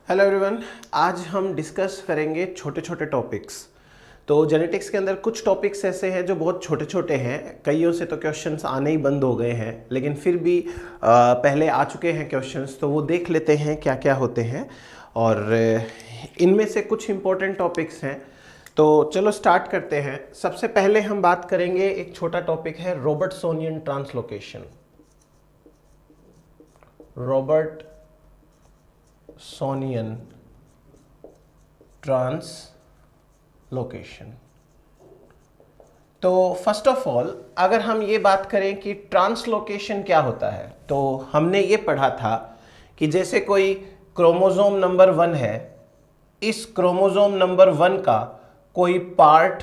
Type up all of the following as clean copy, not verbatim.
Hello everyone, आज हम discuss करेंगे छोटे छोटे टॉपिक्स। तो जेनेटिक्स के अंदर कुछ टॉपिक्स ऐसे हैं जो बहुत छोटे छोटे हैं, कईयों से तो क्वेश्चंस आने ही बंद हो गए हैं, लेकिन फिर भी पहले आ चुके हैं क्वेश्चंस, तो वो देख लेते हैं क्या क्या होते हैं। और इनमें से कुछ इंपॉर्टेंट टॉपिक्स हैं, तो चलो स्टार्ट करते हैं। सबसे पहले हम बात करेंगे, एक छोटा टॉपिक है रॉबर्टसोनियन ट्रांसलोकेशन। रॉबर्टसोनियन ट्रांसलोकेशन। तो फर्स्ट ऑफ ऑल अगर हम ये बात करें कि ट्रांसलोकेशन क्या होता है, तो हमने ये पढ़ा था कि जैसे कोई क्रोमोसोम नंबर 1 है, इस क्रोमोसोम नंबर 1 का कोई पार्ट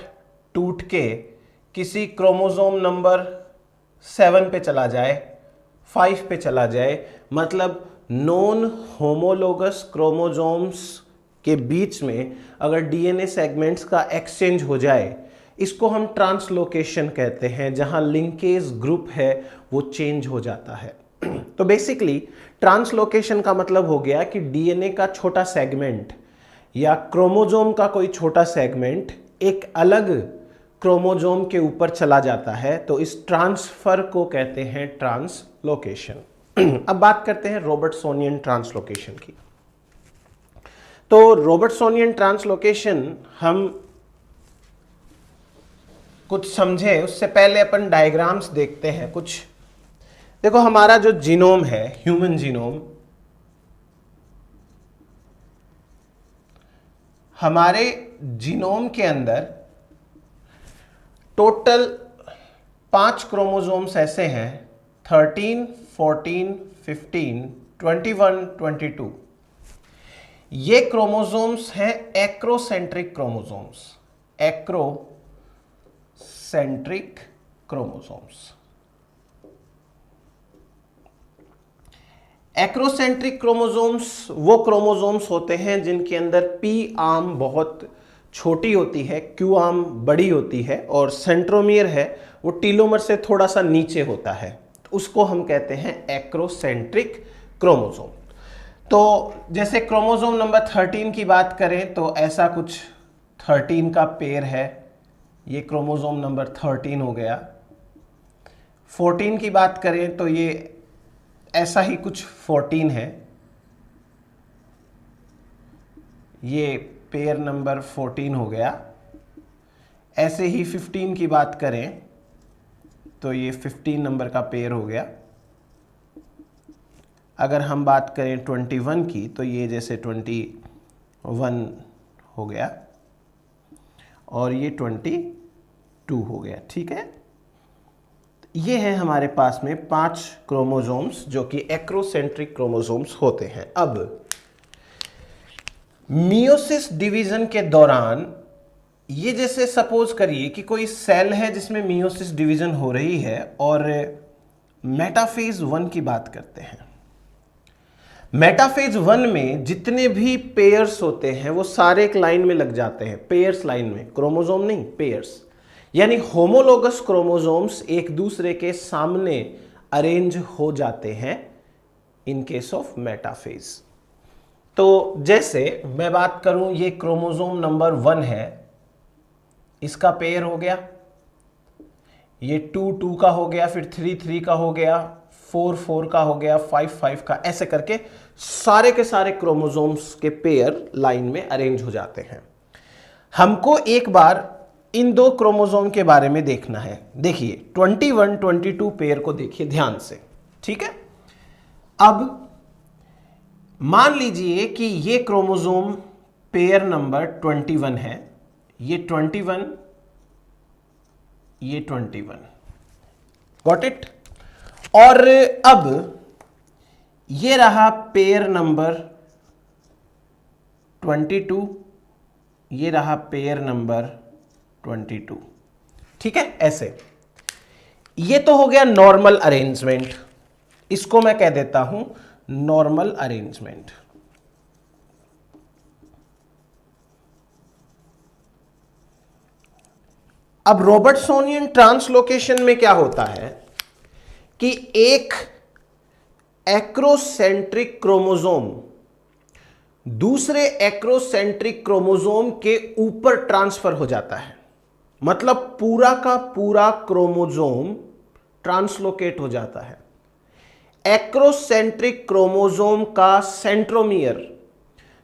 टूट के किसी क्रोमोसोम नंबर 7 पे चला जाए, 5 पे चला जाए, मतलब नॉन होमोलोगस क्रोमोसोम्स के बीच में अगर डीएनए सेगमेंट्स का एक्सचेंज हो जाए, इसको हम ट्रांसलोकेशन कहते हैं, जहां लिंकेज ग्रुप है वो चेंज हो जाता है। तो बेसिकली ट्रांसलोकेशन का मतलब हो गया कि डीएनए का छोटा सेगमेंट या क्रोमोसोम का कोई छोटा सेगमेंट एक अलग क्रोमोसोम के ऊपर चला जाता है, तो इस ट्रांसफर को कहते हैं ट्रांसलोकेशन। अब बात करते हैं रॉबर्टसोनियन ट्रांसलोकेशन की। तो रॉबर्टसोनियन ट्रांसलोकेशन हम कुछ समझे उससे पहले अपन डायग्राम्स देखते हैं कुछ। देखो, हमारा जो जीनोम है, ह्यूमन जीनोम, हमारे जीनोम के अंदर टोटल 5 क्रोमोसोम्स ऐसे हैं, 13, 14, 15, 21, 22। ये क्रोमोसोम्स हैं acrocentric chromosomes. Acrocentric chromosomes. Acrocentric chromosomes वो क्रोमोसोम्स होते हैं जिनके अंदर पी आर्म बहुत छोटी होती है, क्यू आर्म बड़ी होती है, और सेंट्रोमियर है वो टीलोमर से थोड़ा सा नीचे होता है, तो उसको हम कहते हैं एक्रोसेंट्रिक क्रोमोसोम। तो जैसे क्रोमोसोम नंबर 13 की बात करें तो ऐसा कुछ 13 का पेयर है, ये क्रोमोसोम नंबर 13 हो गया। 14 की बात करें तो ये ऐसा ही कुछ 14 है, ये पेयर नंबर 14 हो गया। ऐसे ही 15 की बात करें तो ये 15 नंबर का पेयर हो गया। अगर हम बात करें 21 की तो ये जैसे 21 हो गया, और ये 22 हो गया। ठीक है, ये है हमारे पास में 5 क्रोमोसोम्स जो कि एक्रोसेंट्रिक क्रोमोसोम्स होते हैं। अब मियोसिस डिवीजन के दौरान, ये जैसे सपोज करिए कि कोई सेल है जिसमें मियोसिस डिवीजन हो रही है, और मेटाफेज 1 की बात करते हैं। मेटाफेज 1 में जितने भी पेयर्स होते हैं वो सारे एक लाइन में लग जाते हैं, पेयर्स लाइन में, क्रोमोसोम नहीं, पेयर्स, यानी होमोलोगस क्रोमोसोम्स एक दूसरे के सामने अरेंज हो जाते हैं इन केस ऑफ मेटाफेज। तो जैसे मैं बात करूं, ये क्रोमोसोम नंबर 1 है, इसका पेयर हो गया, ये 2 2 का हो गया, फिर 3 3 का हो गया, 4 4 का हो गया, 5 5 का, ऐसे करके सारे के सारे क्रोमोसोम्स के पेयर लाइन में अरेंज हो जाते हैं। हमको एक बार इन 2 क्रोमोसोम के बारे में देखना है। देखिए 21 22 पेयर को देखिए ध्यान से, ठीक है। अब मान लीजिए कि ये क्रोमोसोम पेयर नंबर 21 है, ये 21, ये 21, गॉट इट। और अब ये रहा पेयर नंबर 22, ये रहा पेयर नंबर 22, ठीक है। ऐसे ये तो हो गया नॉर्मल अरेंजमेंट, इसको मैं कह देता हूं नॉर्मल अरेंजमेंट। अब रॉबर्टसोनियन ट्रांसलोकेशन में क्या होता है कि एक एक्रोसेंट्रिक क्रोमोसोम दूसरे एक्रोसेंट्रिक क्रोमोसोम के ऊपर ट्रांसफर हो जाता है। मतलब पूरा का पूरा क्रोमोसोम ट्रांसलोकेट हो जाता है। एक्रोसेंट्रिक क्रोमोसोम का सेंट्रोमियर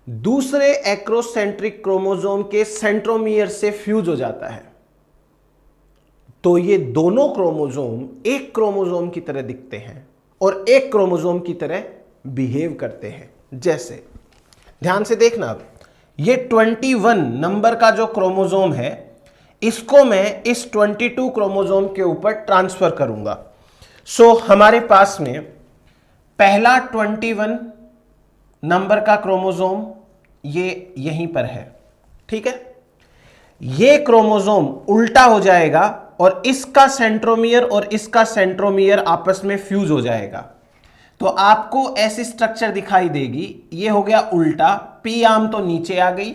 दूसरे एक्रोसेंट्रिक क्रोमोसोम के सेंट्रोमियर से फ्यूज हो जाता है। तो ये दोनों क्रोमोसोम एक क्रोमोसोम की तरह दिखते हैं और एक क्रोमोसोम की तरह बिहेव करते हैं। जैसे ध्यान से देखना, अब ये 21 नंबर का जो क्रोमोसोम है इसको मैं इस 22 क्रोमोसोम के ऊपर ट्रांसफर करूंगा। सो हमारे पास में पहला 21 नंबर का क्रोमोसोम ये यहीं पर है, ठीक है। ये क्रोमोसोम उल्टा हो जाएगा और इसका सेंट्रोमियर और इसका सेंट्रोमियर आपस में फ्यूज हो जाएगा। तो आपको ऐसी स्ट्रक्चर दिखाई देगी। ये हो गया उल्टा, पी आर्म तो नीचे आ गई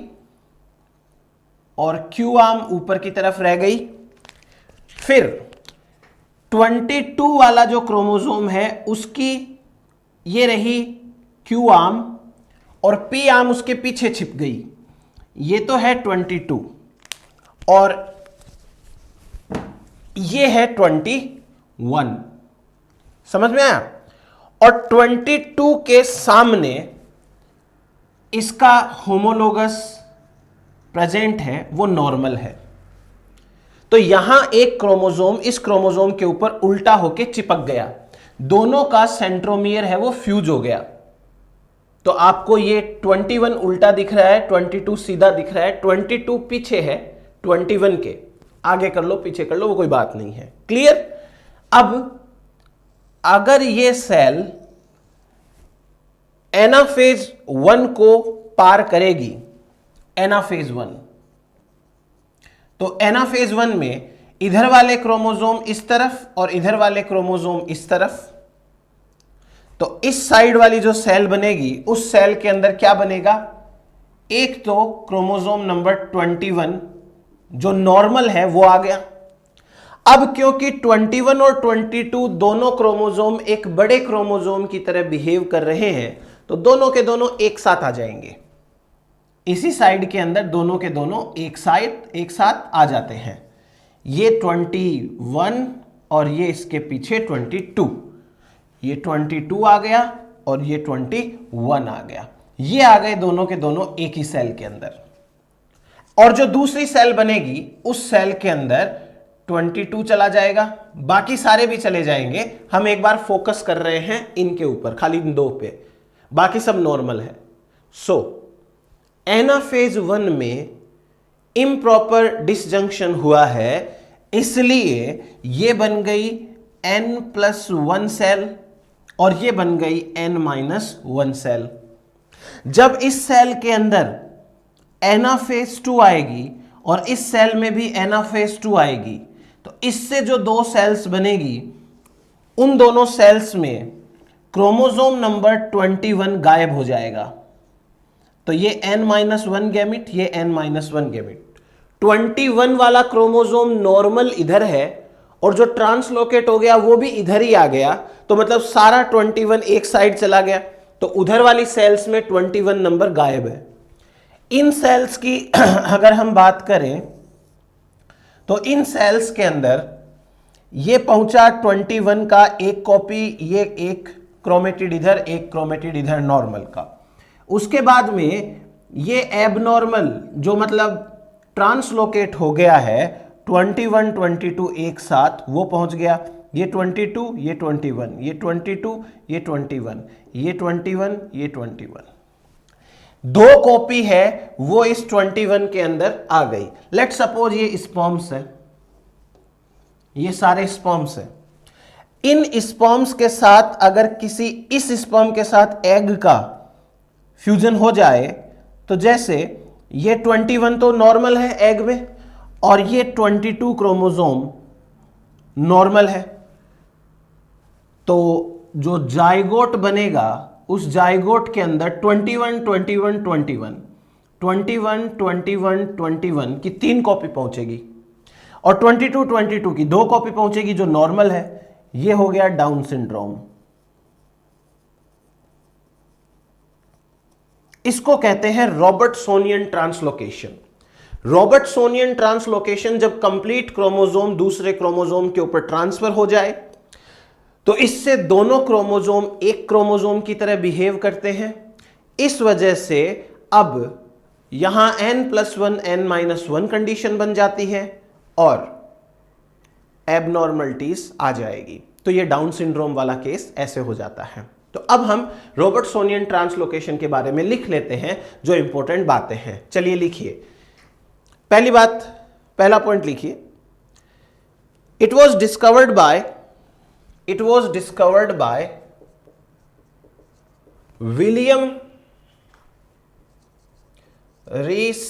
और क्यू आर्म ऊपर की तरफ रह गई। फिर 22 वाला जो क्रोमोसोम है उसकी ये रही क्यू आर्म और पी आर्म उसके पीछे छिप गई। ये तो है 22 और ये है 21। समझ में आया? और 22 के सामने इसका होमोलोगस प्रेजेंट है, वो नॉर्मल है। तो यहां एक क्रोमोसोम इस क्रोमोसोम के ऊपर उल्टा होके चिपक गया, दोनों का सेंट्रोमियर है वो फ्यूज हो गया। तो आपको ये 21 उल्टा दिख रहा है, 22 सीधा दिख रहा है। 22 पीछे है 21 के, आगे कर लो पीछे कर लो वो कोई बात नहीं है। क्लियर? अब अगर ये सेल एनाफेज 1 को पार करेगी, एनाफेज 1, तो एनाफेज 1 में इधर वाले क्रोमोसोम इस तरफ और इधर वाले क्रोमोसोम इस तरफ, तो इस साइड वाली जो सेल बनेगी उस सेल के अंदर क्या बनेगा? एक तो क्रोमोसोम नंबर 21 जो नॉर्मल है वो आ गया। अब क्योंकि 21 और 22 दोनों क्रोमोसोम एक बड़े क्रोमोसोम की तरह बिहेव कर रहे हैं, तो दोनों के दोनों एक साथ आ जाएंगे। इसी साइड के अंदर दोनों के दोनों एक साथ आ जाते हैं। ये 21 और ये इसके पीछे 22, ये 22 आ गया और ये 21 आ गया। ये आ गए दोनों के दोनों एक ही सेल के अंदर। और जो दूसरी सेल बनेगी उस सेल के अंदर 22 चला जाएगा, बाकी सारे भी चले जाएंगे। हम एक बार फोकस कर रहे हैं इनके ऊपर, खाली इन दो पे, बाकी सब नॉर्मल है। सो एनाफेज 1 में इम्प्रॉपर डिसजंक्शन हुआ है, इसलिए ये बन गई n+1 सेल और ये बन गई n-1 सेल। जब इस सेल के अंदर एनाफेज 2 आएगी और इस सेल में भी एनाफेज 2 आएगी, तो इससे जो दो सेल्स बनेगी उन दोनों सेल्स में क्रोमोसोम नंबर 21 गायब हो जाएगा। तो ये n-1 गैमिट, ये n-1 गैमिट। 21 वाला क्रोमोसोम नॉर्मल इधर है और जो ट्रांसलोकेट हो गया वो भी इधर ही आ गया, तो मतलब सारा 21 एक साइड चला गया, तो उधर वाली सेल्स में 21 नंबर गायब है। इन सेल्स की अगर हम बात करें तो इन सेल्स के अंदर ये पहुंचा 21 का एक कॉपी, ये एक क्रोमेटिड इधर, एक क्रोमेटिड इधर नॉर्मल का। उसके बाद में ये एबनॉर्मल जो मतलब ट्रांसलोकेट हो गया है 21 22 एक साथ, वो पहुंच गया। ये 22 ये 21, ये 22 ये 21, ये 21 ये 21, दो कॉपी है वो इस 21 के अंदर आ गई। लेट सपोज ये स्पर्म्स है, ये सारे स्पर्म्स है। इन स्पर्म्स के साथ अगर किसी इस स्पर्म के साथ एग का फ्यूजन हो जाए, तो जैसे ये 21 तो नॉर्मल है एग में और ये 22 क्रोमोसोम नॉर्मल है, तो जो जाइगोट बनेगा उस जाइगोट के अंदर 21 21 21 21 21 21 की 3 कॉपी पहुंचेगी और 22 22 की 2 कॉपी पहुंचेगी जो नॉर्मल है। ये हो गया डाउन सिंड्रोम। इसको कहते हैं रॉबर्टसोनियन ट्रांसलोकेशन। रॉबर्टसोनियन ट्रांसलोकेशन जब कंप्लीट क्रोमोसोम दूसरे क्रोमोसोम के ऊपर ट्रांसफर हो जाए तो इससे दोनों क्रोमोसोम एक क्रोमोसोम की तरह बिहेव करते हैं। इस वजह से अब यहां n+1 n-1 कंडीशन बन जाती है और एबनॉर्मलिटीज आ जाएगी। तो ये डाउन सिंड्रोम वाला केस ऐसे हो जाता है। तो अब हम रॉबर्टसोनियन ट्रांसलोकेशन के बारे में लिख लेते हैं, जो इंपॉर्टेंट बातें हैं। चलिए लिखिए। पहली बात, पहला पॉइंट लिखिए। It was discovered by William Rees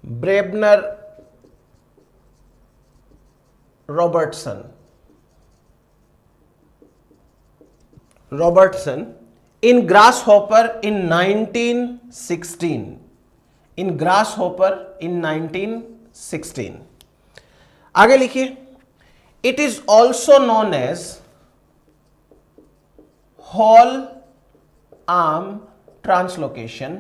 Brebner Robertson in Grasshopper in 1916. In Grasshopper in 1916. आगे लिखिए। It is also known as whole arm translocation,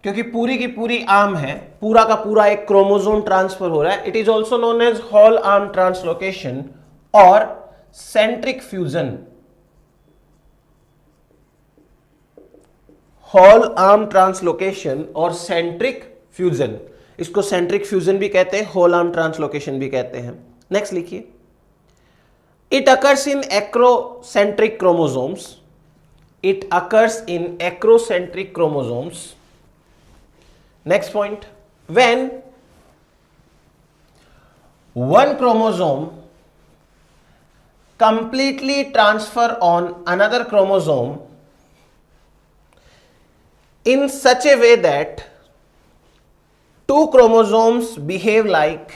क्योंकि पूरी की पूरी आर्म है, पूरा का पूरा एक क्रोमोसोम ट्रांसफर हो रहा है। It is also known as whole arm translocation और centric fusion. Whole arm translocation और सेंट्रिक फ्यूजन, इसको सेंट्रिक फ्यूजन भी कहते हैं, होल आर्म ट्रांसलोकेशन भी कहते हैं। नेक्स्ट लिखिए। It occurs in acrocentric chromosomes. It occurs in acrocentric chromosomes. Next point, when one chromosome completely transfer on another chromosome in such a way that two chromosomes behave like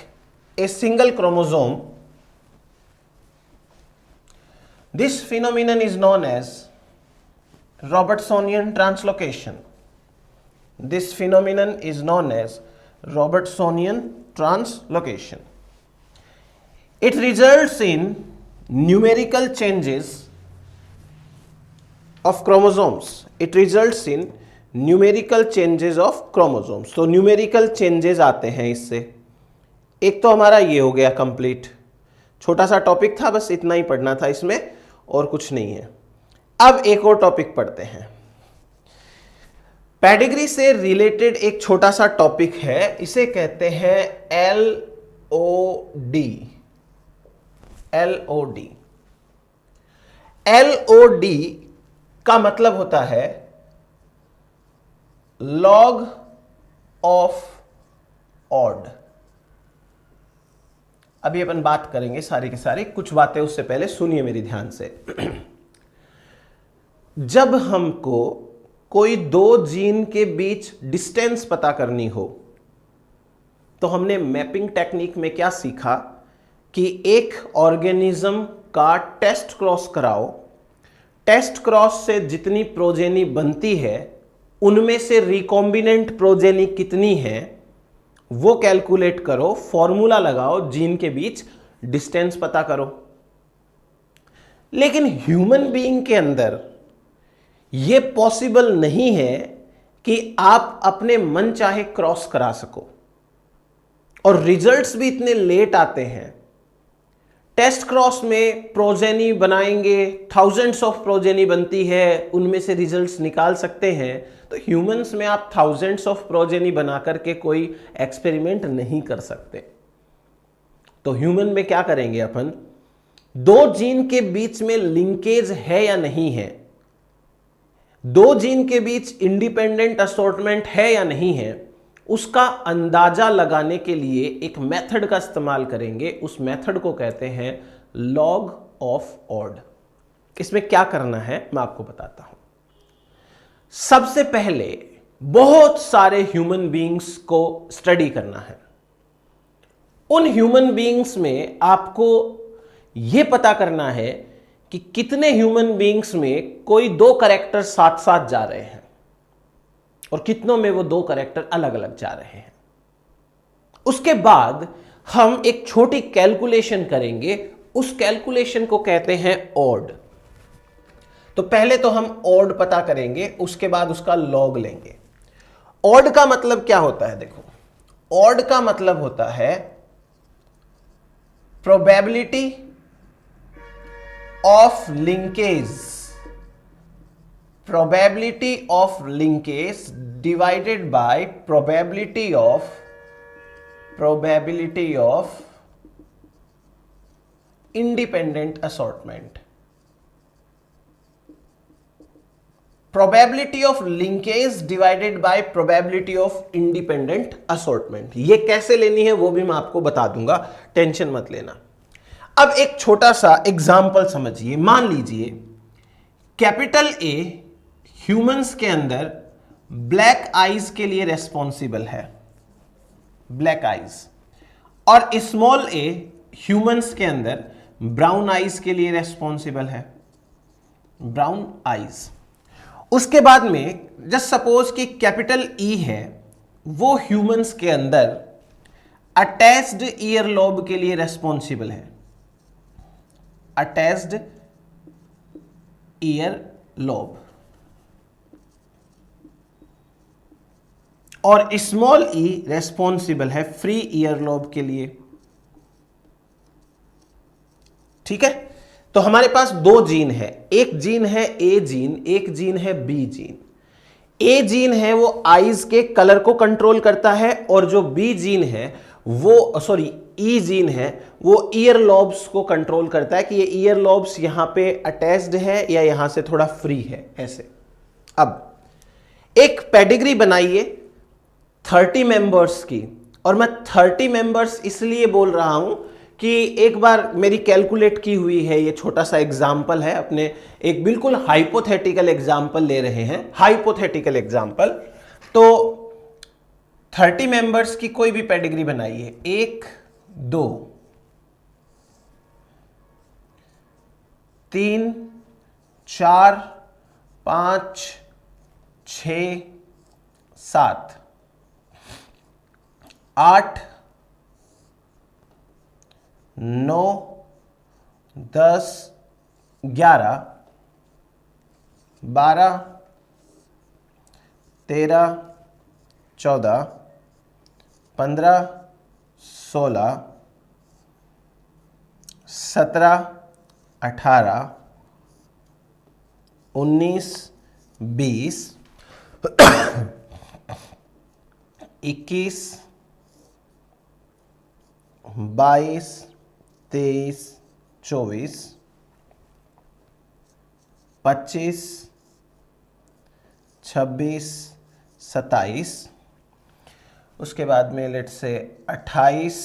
a single chromosome, this phenomenon is known as Robertsonian translocation. This phenomenon is known as Robertsonian translocation. It results in numerical changes of chromosomes. It results in numerical changes of chromosomes. तो numerical changes आते हैं इससे। एक तो हमारा ये हो गया कंप्लीट, छोटा सा टॉपिक था, बस इतना ही पढ़ना था इसमें और कुछ नहीं है। अब एक और टॉपिक पढ़ते हैं। पेडिग्री से रिलेटेड एक छोटा सा टॉपिक है, इसे कहते हैं LOD। LOD का मतलब होता है लॉग ऑफ ऑड। अभी अपन बात करेंगे सारी की सारी, कुछ बातें उससे पहले सुनिए मेरी ध्यान से। जब हमको कोई दो जीन के बीच डिस्टेंस पता करनी हो तो हमने मैपिंग टेक्निक में क्या सीखा कि एक ऑर्गेनिज्म का टेस्ट क्रॉस कराओ, टेस्ट क्रॉस से जितनी प्रोजेनी बनती है उनमें से रिकॉम्बिनेंट प्रोजेनी कितनी है वो कैलकुलेट करो, फॉर्मूला लगाओ, जीन के बीच डिस्टेंस पता करो। लेकिन ह्यूमन बीइंग के अंदर यह पॉसिबल नहीं है कि आप अपने मन चाहे क्रॉस करा सको, और रिजल्ट्स भी इतने लेट आते हैं। टेस्ट क्रॉस में प्रोजेनी बनाएंगे, थाउजेंड्स ऑफ प्रोजेनी बनती है, उनमें से रिजल्ट्स निकाल सकते हैं। तो ह्यूमंस में आप थाउजेंड्स ऑफ प्रोजेनी बना करके कोई एक्सपेरिमेंट नहीं कर सकते। तो ह्यूमन में क्या करेंगे अपन, दो जीन के बीच में लिंकेज है या नहीं है, दो जीन के बीच इंडिपेंडेंट असॉर्टमेंट है या नहीं है, उसका अंदाजा लगाने के लिए एक मेथड का इस्तेमाल करेंगे। उस मेथड को कहते हैं लॉग ऑफ ऑड। इसमें क्या करना है मैं आपको बताता हूं। सबसे पहले बहुत सारे ह्यूमन बीइंग्स को स्टडी करना है। उन ह्यूमन बीइंग्स में आपको यह पता करना है कि कितने ह्यूमन बीइंग्स में कोई दो कैरेक्टर साथ साथ जा रहे हैं और कितनों में वो दो कैरेक्टर अलग अलग जा रहे हैं। उसके बाद हम एक छोटी कैलकुलेशन करेंगे, उस कैलकुलेशन को कहते हैं ऑड। तो पहले तो हम ऑड पता करेंगे, उसके बाद उसका लॉग लेंगे। ऑड का मतलब क्या होता है? देखो, ऑड का मतलब होता है probability of linkage, probability of linkage divided by probability of independent assortment। probability of linkage divided by probability of independent assortment, ये कैसे लेनी है वो भी मैं आपको बता दूंगा, टेंशन मत लेना। अब एक छोटा सा एग्जाम्पल समझिए। मान लीजिए कैपिटल ए ह्यूमंस के अंदर ब्लैक आईज के लिए रेस्पॉन्सिबल है, ब्लैक आईज, और स्मॉल ए ह्यूमंस के अंदर ब्राउन आईज के लिए रेस्पॉन्सिबल है, ब्राउन आईज। उसके बाद में जस्ट सपोज कि कैपिटल ई है, वो ह्यूमंस के अंदर अटैच्ड ईयर लोब के लिए रेस्पॉन्सिबल है, अटैच्ड ईयर लोब, और स्मॉल ई रेस्पॉन्सिबल है फ्री ईयर लोब के लिए। ठीक है, तो हमारे पास दो जीन है, एक जीन है ए जीन, एक जीन है बी जीन। ए जीन है वो आईज के कलर को कंट्रोल करता है, और जो बी जीन है वो ई जीन है वो ईयर लॉब्स को कंट्रोल करता है कि ये ईयर लॉब्स यहां पे अटैच्ड है या यहां से थोड़ा फ्री है, ऐसे। अब एक पेडिग्री बनाइए 30 मेंबर्स की, और मैं 30 मेंबर्स इसलिए बोल रहा हूं कि एक बार मेरी कैलकुलेट की हुई है, ये छोटा सा एग्जाम्पल है, अपने एक बिल्कुल हाइपोथेटिकल एग्जाम्पल ले रहे हैं, हाइपोथेटिकल एग्जाम्पल। तो 30 मेंबर्स की कोई भी पेडिग्री बनाइए, 1 2 3 4 5 6 7 8 9 10 11 12 13 14 15 16 17 18 19 20 21 22 23 24 25 26 27, उसके बाद में लेट से 28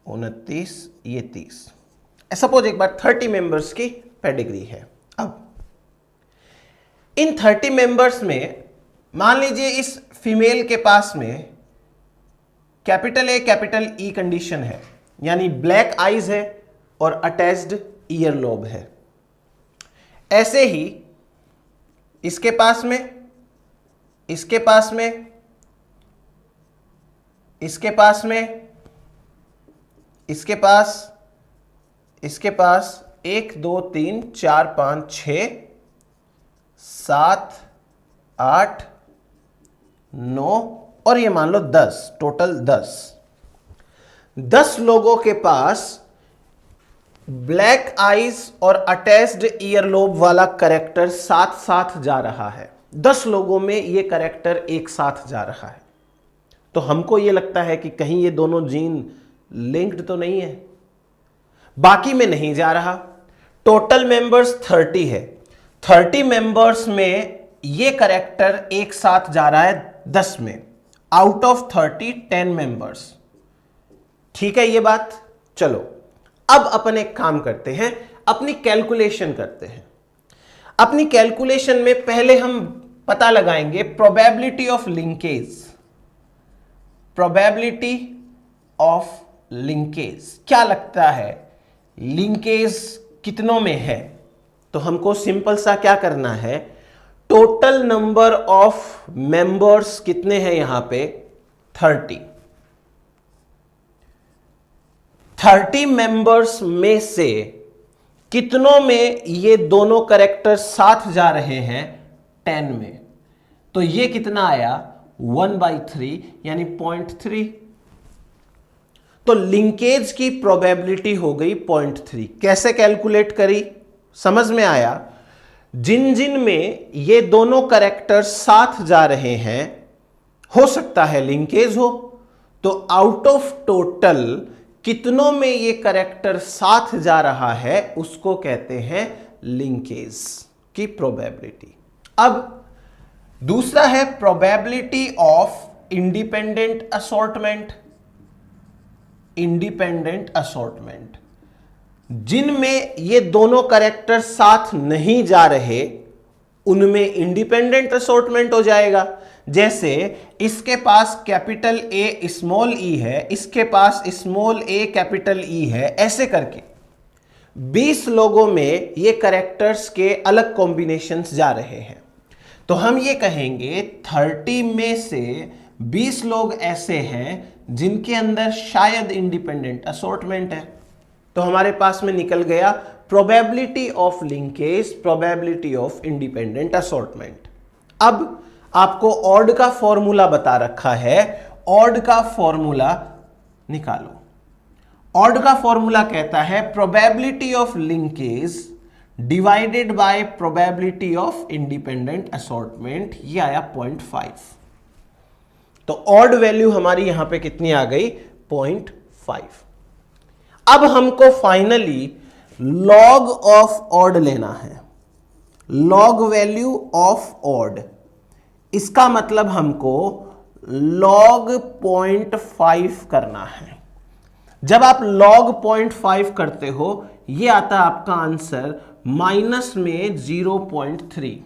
29 ये 30। सपोज एक बार 30 मेंबर्स की पेडिग्री है। अब इन 30 मेंबर्स में मान लीजिए इस फीमेल के पास में capital A capital E condition है, यानी ब्लैक आईज है और अटैच्ड ईयर लोब है। ऐसे ही इसके पास में, इसके पास में, इसके पास में, इसके पास, इसके पास 1 2 3 4 5 6 7 8 9 और ये मान लो 10, टोटल 10 लोगों के पास ब्लैक आईज और अटैच्ड ईयर लोब वाला कैरेक्टर साथ साथ जा रहा है। 10 लोगों में ये कैरेक्टर एक साथ जा रहा है, तो हमको ये लगता है कि कहीं ये दोनों जीन लिंक्ड तो नहीं है। बाकी में नहीं जा रहा। टोटल मेंबर्स 30 है, 30 मेंबर्स में ये कैरेक्टर एक साथ जा रहा है 10 में, आउट ऑफ 30 10 मेंबर्स। ठीक है ये बात। चलो अब अपन एक काम करते हैं, अपनी कैलकुलेशन करते हैं। अपनी कैलकुलेशन में पहले हम पता लगाएंगे probability of linkage. Probability of linkage क्या लगता है, लिंकेज कितनों में है? तो हमको सिंपल सा क्या करना है, टोटल नंबर ऑफ मेंबर्स कितने हैं यहां पे 30 मेंबर्स में से कितनों में ये दोनों कैरेक्टर साथ जा रहे हैं? 10 में। तो ये कितना आया? 1/3 यानी 0.3। तो लिंकेज की प्रोबेबिलिटी हो गई 0.3। कैसे कैलकुलेट करी? समझ में आया? जिन जिन में ये दोनों कैरेक्टर साथ जा रहे हैं, हो सकता है लिंकेज हो, तो आउट ऑफ टोटल कितनों में ये कैरेक्टर साथ जा रहा है उसको कहते हैं लिंकेज की प्रोबेबिलिटी। अब दूसरा है probability of independent assortment. Independent assortment, जिनमें ये दोनों कैरेक्टर साथ नहीं जा रहे उनमें इंडिपेंडेंट असॉर्टमेंट हो जाएगा। जैसे इसके पास कैपिटल ए स्मॉल ई है, इसके पास स्मॉल ए कैपिटल ई है, ऐसे करके 20 लोगों में ये कैरेक्टर्स के अलग कॉम्बिनेशंस जा रहे हैं। तो हम ये कहेंगे 30 में से 20 लोग ऐसे हैं जिनके अंदर शायद इंडिपेंडेंट असॉर्टमेंट है। तो हमारे पास में निकल गया probability of linkage, probability of independent assortment. अब आपको ऑड का फॉर्मूला बता रखा है, ऑड का फॉर्मूला निकालो। ऑड का फॉर्मूला कहता है probability of linkage divided by probability of independent assortment. ये आया 0.5। तो ऑड वैल्यू हमारी यहां पे कितनी आ गई? 0.5। अब हमको फाइनली लॉग ऑफ ऑड लेना है, लॉग वैल्यू ऑफ ऑड। इसका मतलब हमको log 0.5 करना है। जब आप log 0.5 करते हो, ये आता है आपका आंसर माइनस में 0.3।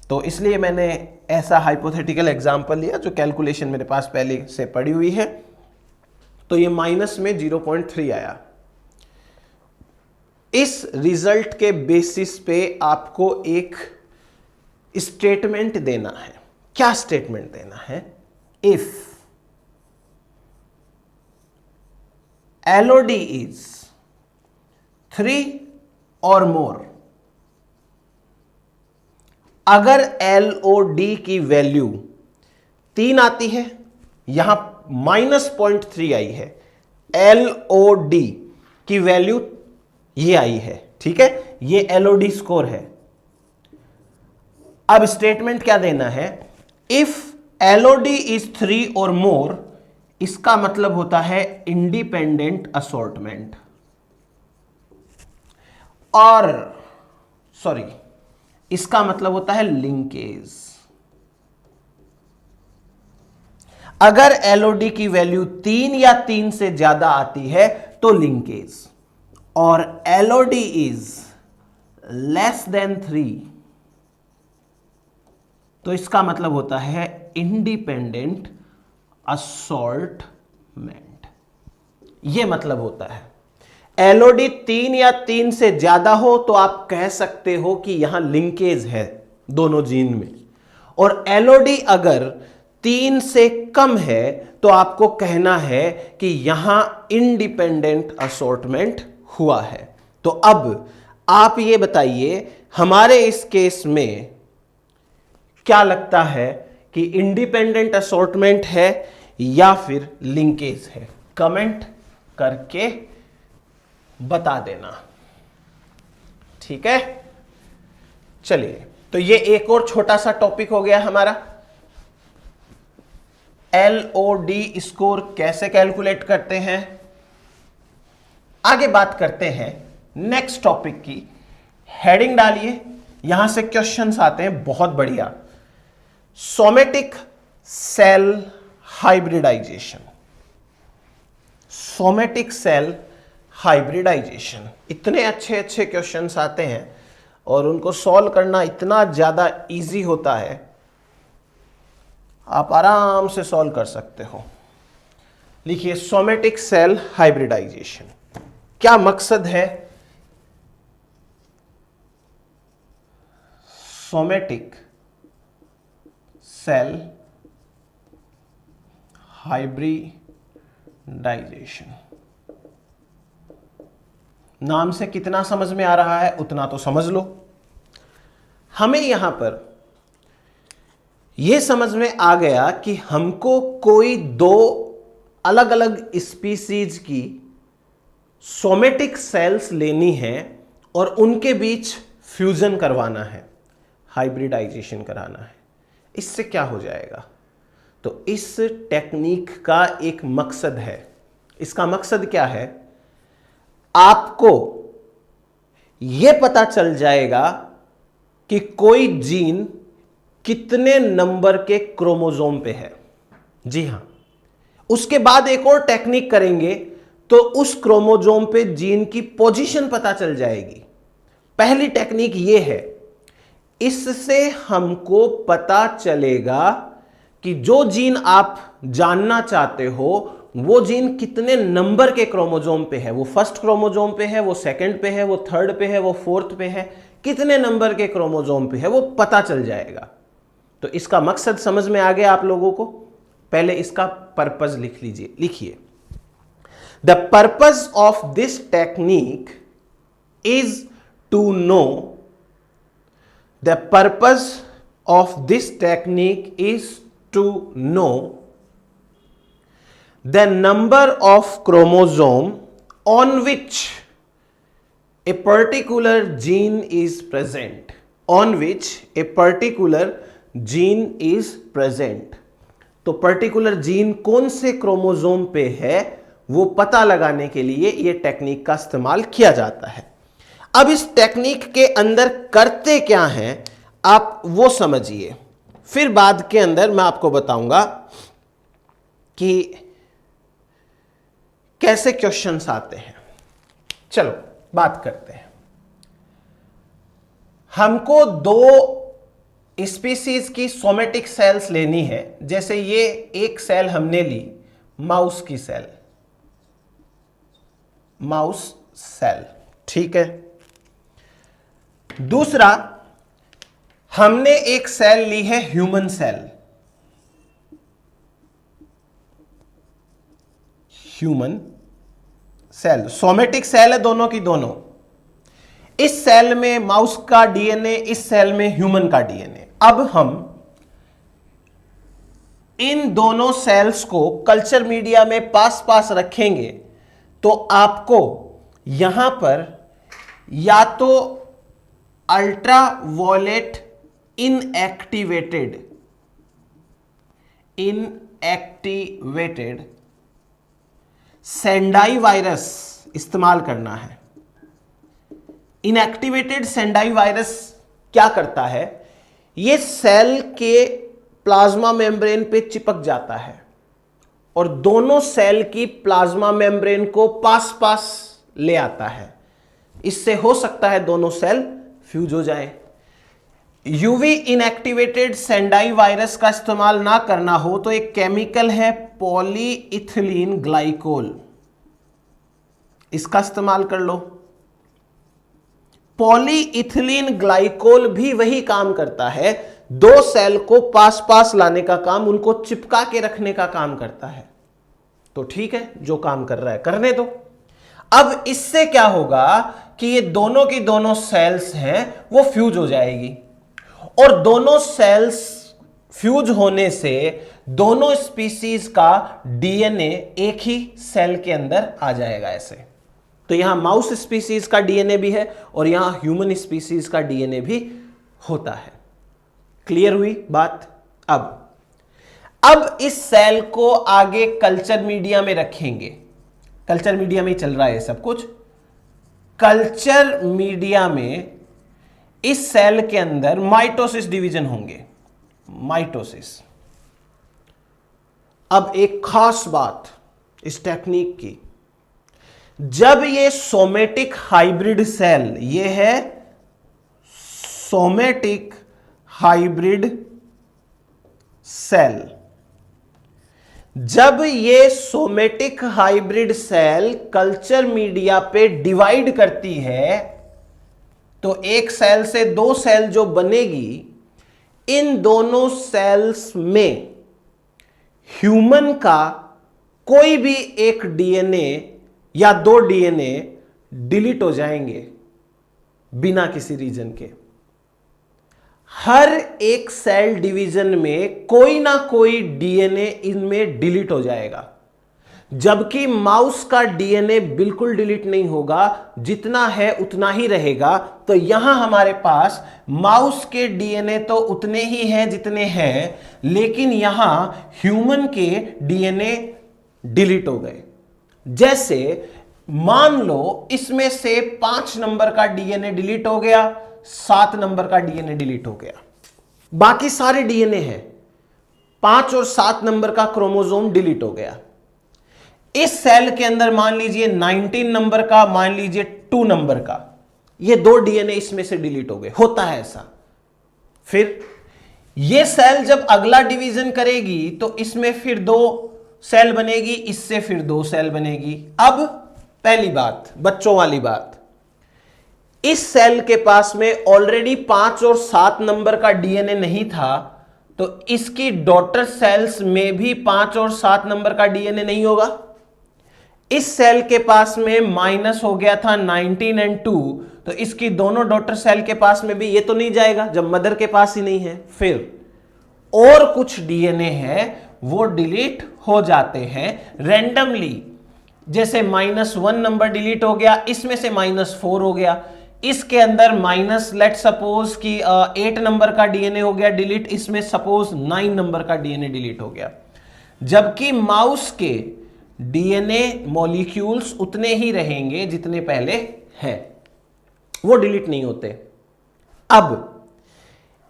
तो इसलिए मैंने ऐसा हाइपोथेटिकल एग्जांपल लिया जो कैलकुलेशन मेरे पास पहले से पड़ी हुई है। तो ये माइनस में 0.3 आया। इस रिजल्ट के बेसिस पे आपको एक स्टेटमेंट देना है। क्या स्टेटमेंट देना है? इफ LOD इज 3 और मोर, अगर LOD की वैल्यू 3 आती है, यहां -0.3 आई है, LOD की वैल्यू ये आई है, ठीक है, ये LOD स्कोर है। अब स्टेटमेंट क्या देना है? इफ LOD इज 3 और मोर, इसका मतलब होता है इंडिपेंडेंट असॉर्टमेंट। और सॉरी, इसका मतलब होता है लिंकेज। अगर LOD की वैल्यू 3 या 3 से ज्यादा आती है तो लिंकेज, और LOD इज लेस देन 3 तो इसका मतलब होता है इंडिपेंडेंट असॉर्टमेंट। यह मतलब होता है LOD 3 या 3 से ज्यादा हो तो आप कह सकते हो कि यहां लिंकेज है दोनों जीन में, और LOD अगर 3 से कम है तो आपको कहना है कि यहां इंडिपेंडेंट असॉर्टमेंट हुआ है। तो अब आप ये बताइए, हमारे इस केस में क्या लगता है कि इंडिपेंडेंट असॉर्टमेंट है या फिर लिंकेज है? कमेंट करके बता देना, ठीक है। चलिए, तो ये एक और छोटा सा टॉपिक हो गया हमारा। LOD स्कोर कैसे कैलकुलेट करते हैं। आगे बात करते हैं नेक्स्ट टॉपिक की। हेडिंग डालिए, यहां से क्वेश्चंस आते हैं बहुत बढ़िया। Somatic cell hybridization. Somatic cell hybridization, इतने अच्छे अच्छे क्वेश्चंस आते हैं और उनको सॉल्व करना इतना ज्यादा इजी होता है, आप आराम से सॉल्व कर सकते हो। लिखिए सोमेटिक सेल हाइब्रिडाइजेशन, क्या मकसद है? सोमेटिक सेल हाइब्रिडाइजेशन, नाम से कितना समझ में आ रहा है उतना तो समझ लो। हमें यहां पर यह समझ में आ गया कि हमको कोई दो अलग अलग स्पीसीज की सोमेटिक सेल्स लेनी है और उनके बीच फ्यूजन करवाना है, हाइब्रिडाइजेशन कराना है। इससे क्या हो जाएगा? तो इस टेक्निक का एक मकसद है। इसका मकसद क्या है? आपको यह पता चल जाएगा कि कोई जीन कितने नंबर के क्रोमोसोम पे है। जी हां, उसके बाद एक और टेक्निक करेंगे तो उस क्रोमोसोम पे जीन की पोजीशन पता चल जाएगी। पहली टेक्निक यह है, इससे हमको पता चलेगा कि जो जीन आप जानना चाहते हो वो जीन कितने नंबर के क्रोमोसोम पे है। वो फर्स्ट क्रोमोसोम पे है, वो सेकंड पे है, वो थर्ड पे है, वो फोर्थ पे है, कितने नंबर के क्रोमोसोम पे है वो पता चल जाएगा। तो इसका मकसद समझ में आ गया आप लोगों को? पहले इसका पर्पस लिख लीजिए, लिखिए। The purpose of this technique is to know, the purpose of this technique is to know the number of chromosome on which a particular gene is present, on which a particular gene is present। तो particular gene कौन से chromosome पे है वो पता लगाने के लिए ये टेक्निक का इस्तेमाल किया जाता है। अब इस टेक्निक के अंदर करते क्या हैं आप वो समझिए, फिर बाद के अंदर मैं आपको बताऊंगा कि कैसे क्वेश्चंस आते हैं। चलो बात करते हैं। हमको दो स्पीसीज की सोमेटिक सेल्स लेनी है। जैसे ये एक सेल हमने ली, माउस की सेल, माउस सेल, ठीक है। दूसरा हमने एक सेल ली है human cell, human cell, somatic cell है दोनों की दोनों। इस सेल में माउस का डीएनए, इस सेल में ह्यूमन का डीएनए। अब हम इन दोनों सेल्स को कल्चर मीडिया में पास पास रखेंगे तो आपको यहां पर या तो ultra violet inactivated Sendai virus इस्तेमाल करना है। इनएक्टिवेटेड सेंडाई वायरस क्या करता है? यह सेल के प्लाज्मा मेम्ब्रेन पे चिपक जाता है और दोनों सेल की प्लाज्मा मेम्ब्रेन को पास पास ले आता है। इससे हो सकता है दोनों सेल फ्यूज हो जाए। यूवी इनएक्टिवेटेड सेंडाई वायरस का इस्तेमाल ना करना हो तो एक केमिकल है पॉलीइथिलीन ग्लाइकोल, इसका इस्तेमाल कर लो। पॉलीइथिलीन ग्लाइकोल भी वही काम करता है, दो सेल को पास पास लाने का काम, उनको चिपका के रखने का काम करता है। तो ठीक है, जो काम कर रहा है करने दो। अब इससे क्या होगा कि ये दोनों की दोनों सेल्स हैं वो फ्यूज हो जाएगी और दोनों सेल्स फ्यूज होने से दोनों स्पीसीज का डीएनए एक ही सेल के अंदर आ जाएगा ऐसे। तो यहां माउस स्पीसीज का डीएनए भी है और यहां ह्यूमन स्पीसीज का डीएनए भी होता है। क्लियर हुई बात? अब इस सेल को आगे कल्चर मीडिया में रखेंगे। कल्चर मीडिया में चल रहा है सब कुछ। कल्चर मीडिया में इस सेल के अंदर माइटोसिस डिवीजन होंगे, माइटोसिस। अब एक खास बात इस टेक्निक की, जब ये सोमेटिक हाइब्रिड सेल, ये है सोमेटिक हाइब्रिड सेल, जब ये somatic hybrid cell culture media पे डिवाइड करती है तो एक सेल से दो सेल जो बनेगी, इन दोनों सेल्स में ह्यूमन का कोई भी एक डीएनए या दो डीएनए डिलीट हो जाएंगे बिना किसी रीजन के। हर एक सेल डिवीजन में कोई ना कोई डीएनए इनमें डिलीट हो जाएगा, जबकि माउस का डीएनए बिल्कुल डिलीट नहीं होगा, जितना है उतना ही रहेगा। तो यहां हमारे पास माउस के डीएनए तो उतने ही हैं जितने हैं, लेकिन यहां ह्यूमन के डीएनए डिलीट हो गए। जैसे मान लो इसमें से 5 नंबर का डीएनए डिलीट हो गया, 7 नंबर का डीएनए डिलीट हो गया, बाकी सारे डीएनए हैं, 5 और 7 नंबर का क्रोमोसोम डिलीट हो गया। इस सेल के अंदर मान लीजिए 19 नंबर का, मान लीजिए 2 नंबर का, ये 2 डीएनए इसमें से डिलीट हो गए, होता है ऐसा। फिर ये सेल जब अगला डिवीजन करेगी तो इसमें फिर 2 सेल बनेगी, इससे फिर 2 सेल बनेगी। अब पहली बात, बच्चों वाली बात, इस सेल के पास में ऑलरेडी 5 और 7 नंबर का डीएनए नहीं था, तो इसकी डॉटर सेल्स में भी 5 और 7 नंबर का डीएनए नहीं होगा। इस सेल के पास में माइनस हो गया था 19 और 2, तो इसकी दोनों डॉटर सेल के पास में भी ये तो नहीं जाएगा जब मदर के पास ही नहीं है। फिर और कुछ डीएनए है वो डिलीट हो जाते हैं रैंडमली, जैसे -1 नंबर डिलीट हो गया, इसमें से -4 हो गया, इसके अंदर माइनस लेट सपोज कि 8 नंबर का डीएनए हो गया डिलीट, इसमें सपोज 9 नंबर का डीएनए डिलीट हो गया। जबकि माउस के डीएनए मॉलिक्यूल्स उतने ही रहेंगे जितने पहले हैं, वो डिलीट नहीं होते। अब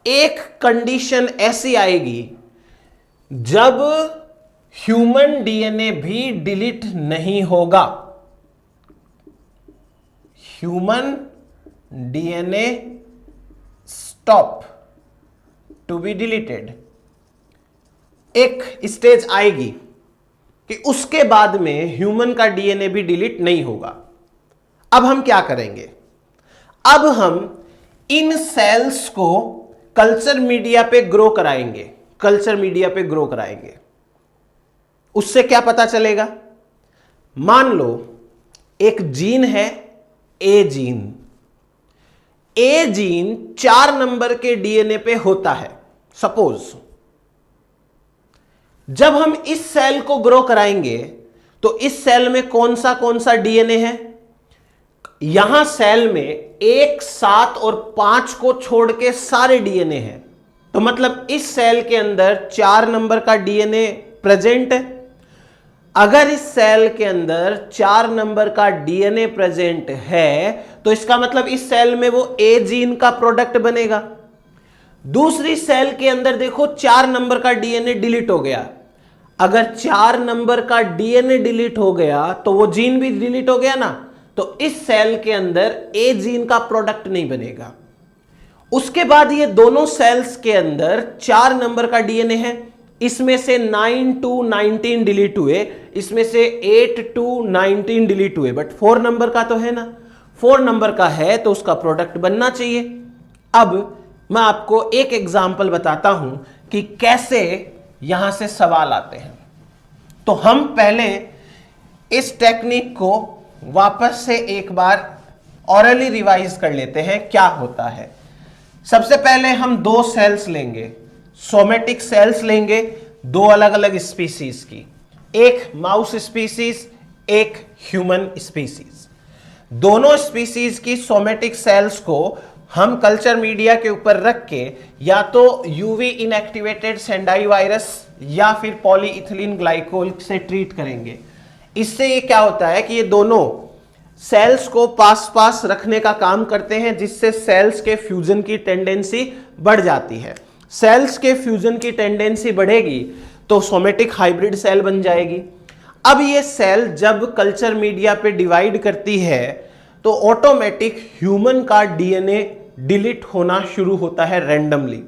एक कंडीशन ऐसी आएगी जब ह्यूमन डीएनए भी डिलीट नहीं होगा। Human DNA stop to be deleted. एक स्टेज आएगी कि उसके बाद में ह्यूमन का डीएनए भी डिलीट नहीं होगा। अब हम क्या करेंगे? अब हम इन सेल्स को कल्चर मीडिया पे ग्रो कराएंगे, कल्चर मीडिया पे ग्रो कराएंगे। उससे क्या पता चलेगा? मान लो एक जीन है A gene, A gene 4 number के डीएनए पे होता है सपोज। जब हम इस सेल को ग्रो कराएंगे तो इस सेल में कौन सा डीएनए है? यहां सेल में 1, 7 और 5 को छोड़ के सारे डीएनए हैं। तो मतलब इस सेल के अंदर 4 नंबर का डीएनए प्रेजेंट है। अगर इस सेल के अंदर 4 नंबर का डीएनए प्रेजेंट है तो इसका मतलब इस सेल में वो ए जीन का प्रोडक्ट बनेगा। दूसरी सेल के अंदर देखो 4 नंबर का डीएनए डिलीट हो गया। अगर 4 नंबर का डीएनए डिलीट हो गया तो वो जीन भी डिलीट हो गया ना, तो इस सेल के अंदर ए जीन का प्रोडक्ट नहीं बनेगा। उसके बाद ये दोनों सेल्स के अंदर 4 नंबर का डीएनए है, इसमें से 9 to 19 डिलीट हुए, इसमें से 8 to 19 डिलीट हुए, बट 4 नंबर का तो है ना, 4 नंबर का है तो उसका प्रोडक्ट बनना चाहिए। अब मैं आपको एक एग्जाम्पल बताता हूं कि कैसे यहां से सवाल आते हैं। तो हम पहले इस टेक्निक को वापस से एक बार ऑरली रिवाइज कर लेते हैं क्या होता है। सबसे पहले हम 2 सेल्स लेंगे, सोमेटिक सेल्स लेंगे, 2 अलग अलग स्पीसीज की, एक माउस स्पीसीज, एक ह्यूमन स्पीसीज। दोनों स्पीसीज की सोमेटिक सेल्स को हम कल्चर मीडिया के ऊपर रख के या तो यूवी इनएक्टिवेटेड सेंडाई वायरस या फिर पॉलीइथिलीन ग्लाइकोल से ट्रीट करेंगे। इससे ये क्या होता है कि ये दोनों सेल्स को पास पास रखने का काम करते हैं, जिससे सेल्स के फ्यूजन की टेंडेंसी बढ़ जाती है। सेल्स के फ्यूजन की टेंडेंसी बढ़ेगी तो सोमेटिक हाइब्रिड सेल बन जाएगी। अब ये सेल जब कल्चर मीडिया पे डिवाइड करती है तो ऑटोमेटिक ह्यूमन का डीएनए डिलीट होना शुरू होता है रैंडमली।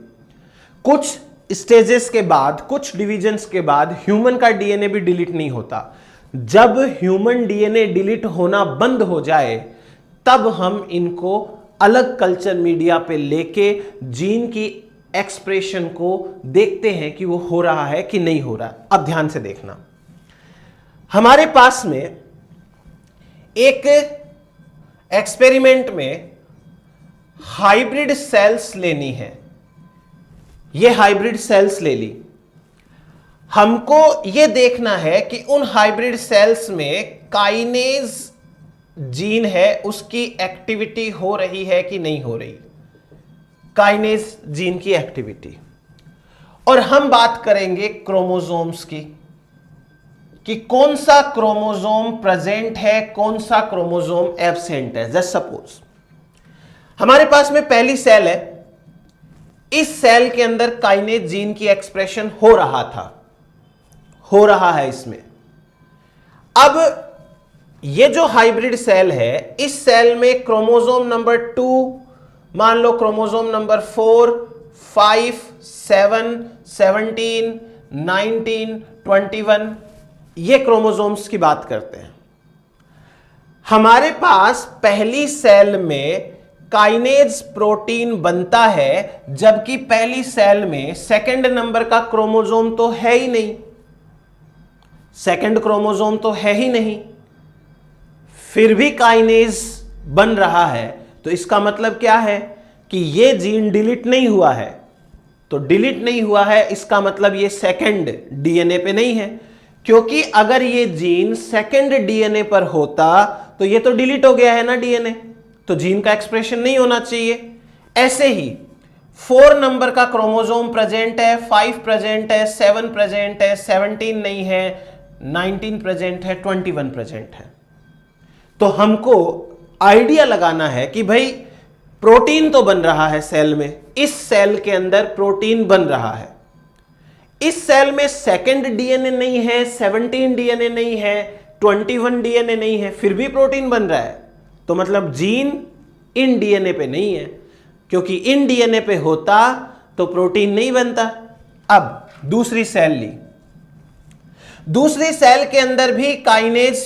कुछ स्टेजेस के बाद, कुछ डिविजन्स के बाद ह्यूमन का डीएनए भी डिलीट नहीं होता। जब ह्यूमन डीएनए डिलीट होना बंद हो जाए तब हम इनको अलग कल्चर मीडिया पे लेके जीन की एक्सप्रेशन को देखते हैं कि वो हो रहा है कि नहीं हो रहा। अब ध्यान से देखना, हमारे पास में एक एक्सपेरिमेंट में हाइब्रिड सेल्स लेनी है। ये हाइब्रिड सेल्स ले ली, हमको ये देखना है कि उन हाइब्रिड सेल्स में काइनेज जीन है, उसकी एक्टिविटी हो रही है कि नहीं हो रही, काइनेज जीन की एक्टिविटी। और हम बात करेंगे क्रोमोसोम्स की, कि कौन सा क्रोमोसोम प्रेजेंट है, कौन सा क्रोमोसोम एब्सेंट है। जस्ट सपोज हमारे पास में पहली सेल है, इस सेल के अंदर काइनेज जीन की एक्सप्रेशन हो रहा था, हो रहा है इसमें। अब ये जो हाइब्रिड सेल है, इस सेल में क्रोमोसोम नंबर 2, मान लो क्रोमोसोम नंबर 4, 5, 7, 17, 19, 21, ये क्रोमोसोम्स की बात करते हैं। हमारे पास पहली सेल में काइनेज प्रोटीन बनता है, जबकि पहली सेल में सेकंड नंबर का क्रोमोसोम तो है ही नहीं, सेकंड क्रोमोसोम तो है ही नहीं, फिर भी काइनेज बन रहा है। तो इसका मतलब क्या है कि ये जीन डिलीट नहीं हुआ है। तो डिलीट नहीं हुआ है, इसका मतलब ये सेकंड डीएनए पे नहीं है, क्योंकि अगर ये जीन सेकंड डीएनए पर होता तो ये तो डिलीट हो गया है ना डीएनए, तो जीन का एक्सप्रेशन नहीं होना चाहिए। ऐसे ही 4 नंबर का क्रोमोसोम प्रेजेंट है, 5 प्रेजेंट है, 7 प्रेजेंट है, 17 नहीं है, 19 प्रेजेंट है, 21 प्रेजेंट है। तो हमको आइडिया लगाना है कि भाई प्रोटीन तो बन रहा है सेल में, इस सेल के अंदर प्रोटीन बन रहा है, इस सेल में सेकंड डीएनए नहीं है, 17 डीएनए नहीं है, 21 डीएनए नहीं है, फिर भी प्रोटीन बन रहा है। तो मतलब जीन इन डीएनए पे नहीं है, क्योंकि इन डीएनए पे होता तो प्रोटीन नहीं बनता। अब दूसरी सेल ली, दूसरी सेल के अंदर भी काइनेज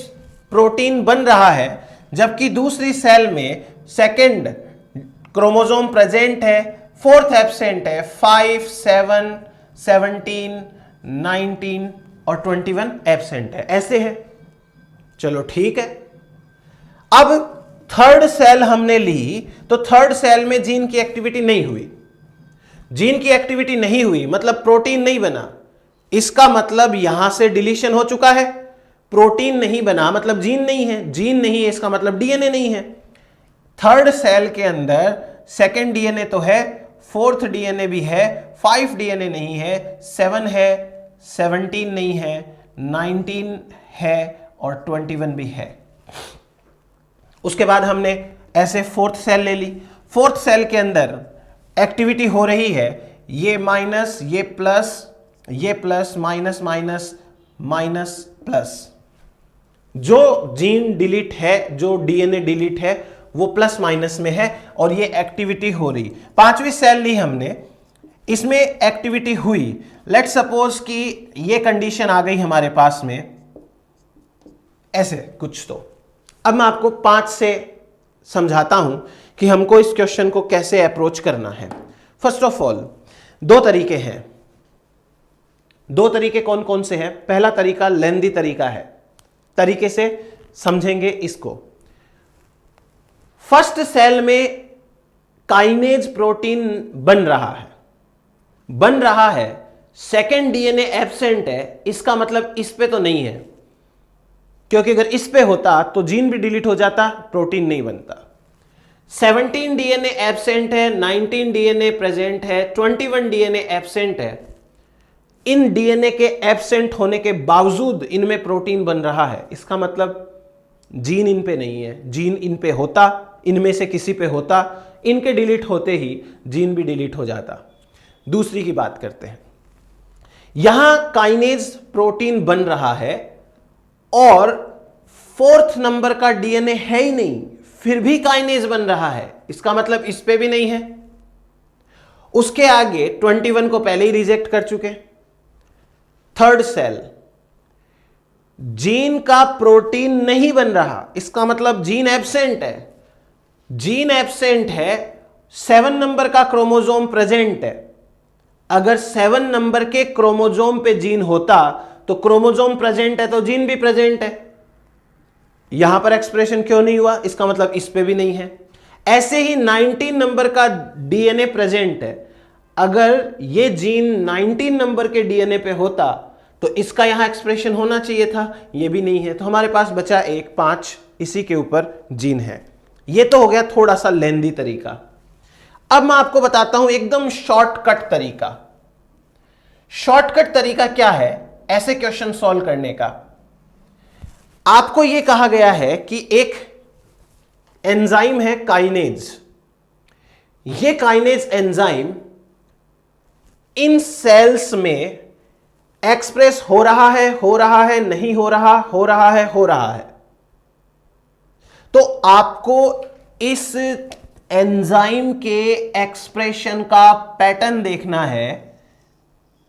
प्रोटीन बन रहा है, जबकि दूसरी सेल में सेकंड क्रोमोसोम प्रेजेंट है, फोर्थ एब्सेंट है, 5, 7, 17, 19 और 21 एब्सेंट है। ऐसे है, चलो ठीक है। अब थर्ड सेल हमने ली, तो थर्ड सेल में जीन की एक्टिविटी नहीं हुई, जीन की एक्टिविटी नहीं हुई मतलब प्रोटीन नहीं बना, इसका मतलब यहां से डिलीशन हो चुका है। प्रोटीन नहीं बना मतलब जीन नहीं है, जीन नहीं है इसका मतलब डीएनए नहीं है। थर्ड सेल के अंदर सेकंड डीएनए तो है, फोर्थ डीएनए भी है, 5 डीएनए नहीं है, 7 है, 17 नहीं है, 19 है और 21 भी है। उसके बाद हमने ऐसे फोर्थ सेल ले ली, फोर्थ सेल के अंदर एक्टिविटी हो रही है, ये माइनस, ये प्लस, ये plus, minus minus minus plus. जो जीन डिलीट है, जो डीएनए डिलीट है वो प्लस माइनस में है और ये एक्टिविटी हो रही। पांचवी सेल ली हमने, इसमें एक्टिविटी हुई। लेट सपोज कि ये कंडीशन आ गई हमारे पास में ऐसे कुछ। तो अब मैं आपको 5 से समझाता हूं कि हमको इस क्वेश्चन को कैसे अप्रोच करना है। फर्स्ट ऑफ ऑल 2 तरीके हैं। 2 तरीके कौन कौन से हैं? पहला तरीका लेंदी तरीका है, तरीके से समझेंगे इसको। फर्स्ट सेल में काइनेज प्रोटीन बन रहा है, सेकेंड डीएनए एब्सेंट है, इसका मतलब इस पे तो नहीं है, क्योंकि अगर इस पे होता तो जीन भी डिलीट हो जाता, प्रोटीन नहीं बनता। 17 डीएनए एब्सेंट है, 19 डीएनए प्रेजेंट है, 21 डीएनए एब्सेंट है। इन डीएनए के एब्सेंट होने के बावजूद इनमें प्रोटीन बन रहा है, इसका मतलब जीन इन पे नहीं है। जीन इन पे होता, इनमें से किसी पे होता, इनके डिलीट होते ही जीन भी डिलीट हो जाता। दूसरी की बात करते हैं। यहां काइनेज प्रोटीन बन रहा है और 4th नंबर का डीएनए है ही नहीं, फिर भी काइनेज बन रहा है, इसका मतलब इस पे भी नहीं है। उसके आगे 21 को पहले ही रिजेक्ट कर चुके। थर्ड सेल, जीन का प्रोटीन नहीं बन रहा, इसका मतलब जीन एब्सेंट है। जीन एब्सेंट है, 7 नंबर का क्रोमोसोम प्रेजेंट है। अगर 7 नंबर के क्रोमोसोम पे जीन होता तो क्रोमोसोम प्रेजेंट है तो जीन भी प्रेजेंट है। यहां पर एक्सप्रेशन क्यों नहीं हुआ, इसका मतलब इस पे भी नहीं है। ऐसे ही 19 नंबर का डीएनए प्रेजेंट है, अगर ये जीन 19 नंबर के डीएनए पे होता तो इसका यहां एक्सप्रेशन होना चाहिए था, ये भी नहीं है। तो हमारे पास बचा एक 5, इसी के ऊपर जीन है। ये तो हो गया थोड़ा सा लेंदी तरीका। अब मैं आपको बताता हूं एकदम शॉर्टकट तरीका। शॉर्टकट तरीका क्या है ऐसे क्वेश्चन सॉल्व करने का? आपको यह कहा गया है कि एक एंजाइम है काइनेज। यह काइनेज एंजाइम इन सेल्स में एक्सप्रेस हो रहा है, नहीं हो रहा, हो रहा है। तो आपको इस एंजाइम के एक्सप्रेशन का पैटर्न देखना है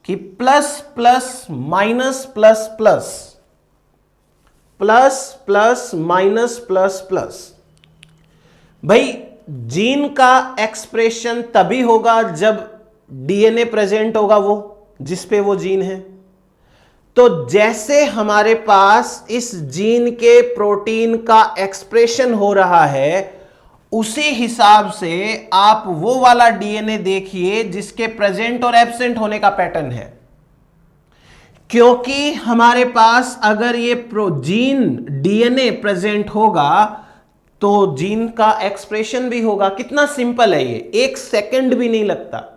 कि plus plus minus plus plus, plus plus minus plus plus. भाई जीन का एक्सप्रेशन तभी होगा जब डीएनए प्रेजेंट होगा वो जिस पे वो जीन है। तो जैसे हमारे पास इस जीन के प्रोटीन का एक्सप्रेशन हो रहा है, उसी हिसाब से आप वो वाला डीएनए देखिए जिसके प्रेजेंट और एब्सेंट होने का पैटर्न है। क्योंकि हमारे पास अगर ये जीन डीएनए प्रेजेंट होगा तो जीन का एक्सप्रेशन भी होगा। कितना सिंपल है ये, 1 सेकंड भी नहीं लगता।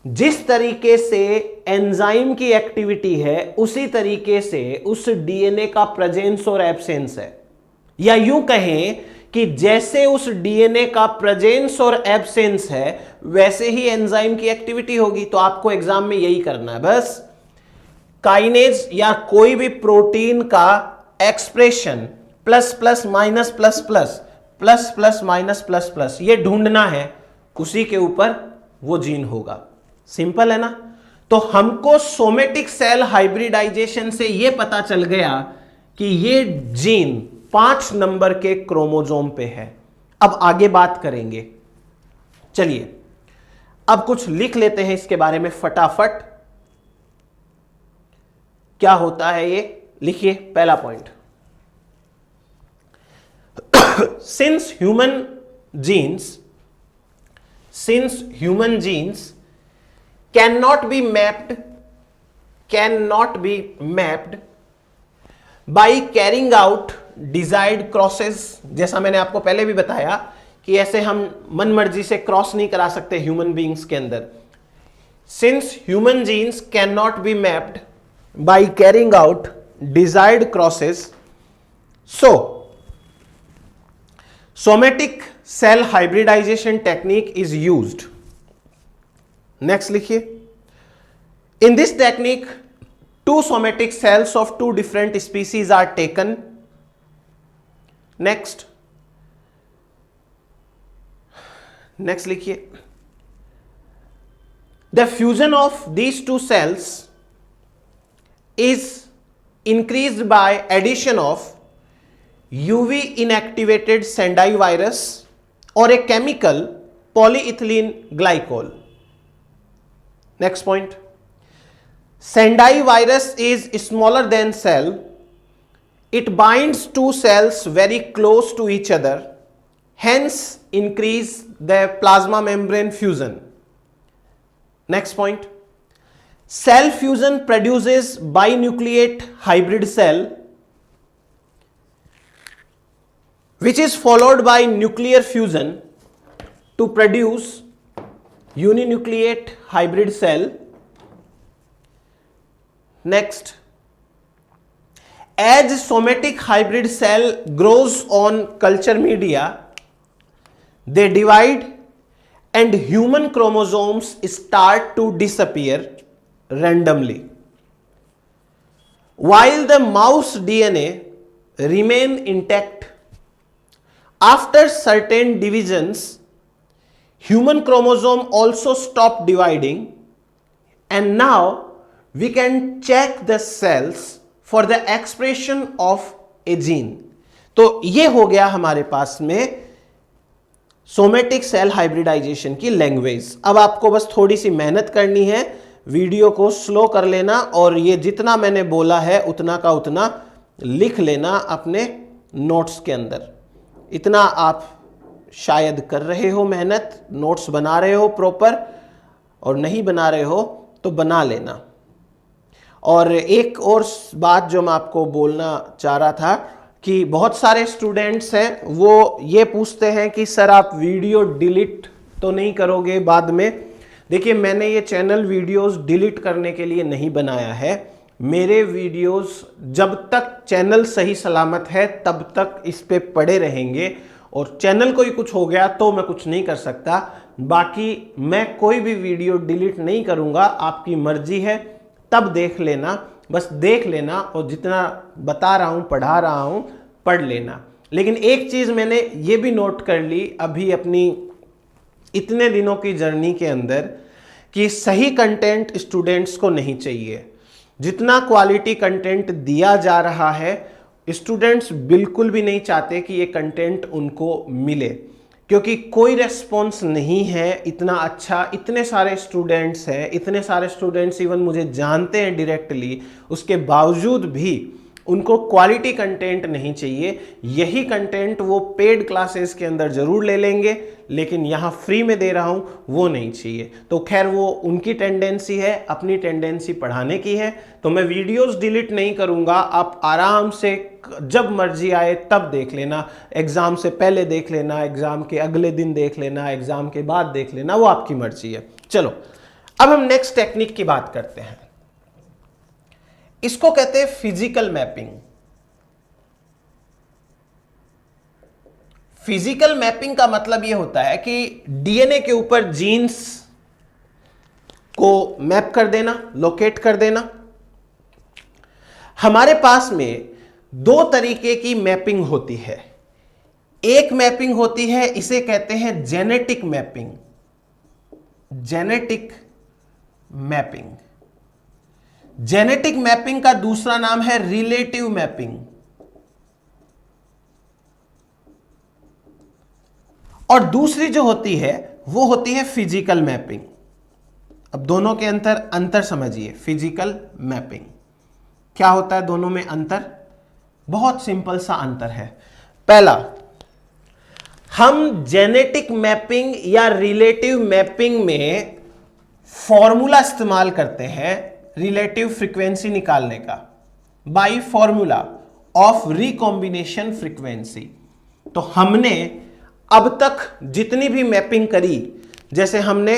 जिस तरीके से एंजाइम की एक्टिविटी है उसी तरीके से उस डीएनए का प्रेजेंस और एब्सेंस है। या यूं कहें कि जैसे उस डीएनए का प्रेजेंस और एब्सेंस है वैसे ही एंजाइम की एक्टिविटी होगी। तो आपको एग्जाम में यही करना है बस। काइनेज या कोई भी प्रोटीन का expression plus plus minus plus plus, plus plus minus plus plus, ये ढूंढना है, उसी के ऊपर वो जीन होगा। सिंपल है ना? तो हमको सोमेटिक सेल हाइब्रिडाइजेशन से यह पता चल गया कि ये जीन 5 नंबर के क्रोमोसोम पे है। अब आगे बात करेंगे। चलिए अब कुछ लिख लेते हैं इसके बारे में फटाफट। क्या होता है ये लिखिए। पहला point, since human genes cannot be mapped by carrying out desired crosses, जैसा मैंने आपको पहले भी बताया कि ऐसे हम मन मर्जी से क्रॉस नहीं करा सकते ह्यूमन बीइंग्स के अंदर। since human genes cannot be mapped by carrying out desired crosses, so somatic cell hybridization technique is used. Next लिखिए। In this technique, 2 somatic cells of 2 different species are taken. Next लिखिए। The fusion of these 2 cells is increased by addition of UV inactivated Sendai virus or a chemical polyethylene glycol. Next point, Sendai virus is smaller than cell. It binds 2 cells very close to each other, hence increase the plasma membrane fusion. Next point, cell fusion produces binucleate hybrid cell which is followed by nuclear fusion to produce uninucleate hybrid cell. Next, as somatic hybrid cell grows on culture media, they divide and human chromosomes start to disappear randomly, while the mouse DNA remain intact. After certain divisions, human chromosome also stop dividing, and now we can check the cells for the expression of a gene. तो ये हो गया हमारे पास में somatic cell hybridisation की language. अब आपको बस थोड़ी सी मेहनत करनी है, वीडियो को स्लो कर लेना और ये जितना मैंने बोला है उतना का उतना लिख लेना अपने नोट्स के अंदर। इतना आप शायद कर रहे हो मेहनत, नोट्स बना रहे हो प्रॉपर, और नहीं बना रहे हो तो बना लेना। और एक और बात जो मैं आपको बोलना चाह रहा था कि बहुत सारे स्टूडेंट्स हैं वो ये पूछते हैं कि सर आप वीडियो डिलीट तो नहीं करोगे बाद में। देखिए, मैंने ये चैनल वीडियोस डिलीट करने के लिए नहीं बनाया है। मेरे वीडियोस जब तक चैनल सही सलामत है तब तक इस पे पड़े रहेंगे, और चैनल को ही कुछ हो गया तो मैं कुछ नहीं कर सकता। बाकी मैं कोई भी वीडियो डिलीट नहीं करूंगा, आपकी मर्जी है, तब देख लेना, बस देख लेना, और जितना बता रहा हूं पढ़ा रहा हूं पढ़ लेना। लेकिन एक चीज मैंने ये भी नोट कर ली अभी अपनी इतने दिनों की जर्नी के अंदर, कि सही कंटेंट स्टूडेंट्स को नहीं चाहिए। जितना क्वालिटी कंटेंट दिया जा रहा है, स्टूडेंट्स बिल्कुल भी नहीं चाहते कि ये कंटेंट उनको मिले, क्योंकि कोई रेस्पॉन्स नहीं है इतना अच्छा। इतने सारे स्टूडेंट्स हैं, इतने सारे स्टूडेंट्स इवन मुझे जानते हैं डायरेक्टली, उसके बावजूद भी उनको क्वालिटी कंटेंट नहीं चाहिए। यही कंटेंट वो पेड क्लासेस के अंदर जरूर ले लेंगे, लेकिन यहाँ फ्री में दे रहा हूँ वो नहीं चाहिए। तो खैर वो उनकी टेंडेंसी है, अपनी टेंडेंसी पढ़ाने की है। तो मैं वीडियोस डिलीट नहीं करूँगा, आप आराम से जब मर्जी आए तब देख लेना। एग्ज़ाम से पहले देख लेना, एग्ज़ाम के अगले दिन देख लेना, एग्ज़ाम के बाद देख लेना, वो आपकी मर्जी है। चलो, अब हम नेक्स्ट टेक्निक की बात करते हैं। इसको कहते हैं फिजिकल मैपिंग। फिजिकल मैपिंग का मतलब यह होता है कि डीएनए के ऊपर जीन्स को मैप कर देना, लोकेट कर देना। हमारे पास में दो तरीके की मैपिंग होती है। एक मैपिंग होती है, इसे कहते हैं genetic mapping. Genetic mapping. Genetic mapping का दूसरा नाम है रिलेटिव मैपिंग। और दूसरी जो होती है वो होती है फिजिकल मैपिंग। अब दोनों के अंतर समझिए। फिजिकल मैपिंग क्या होता है, दोनों में अंतर बहुत सिंपल सा अंतर है। पहला, हम जेनेटिक मैपिंग या रिलेटिव मैपिंग में फॉर्मूला इस्तेमाल करते हैं रिलेटिव फ्रीक्वेंसी निकालने का, by formula of recombination frequency. तो हमने अब तक जितनी भी मैपिंग करी, जैसे हमने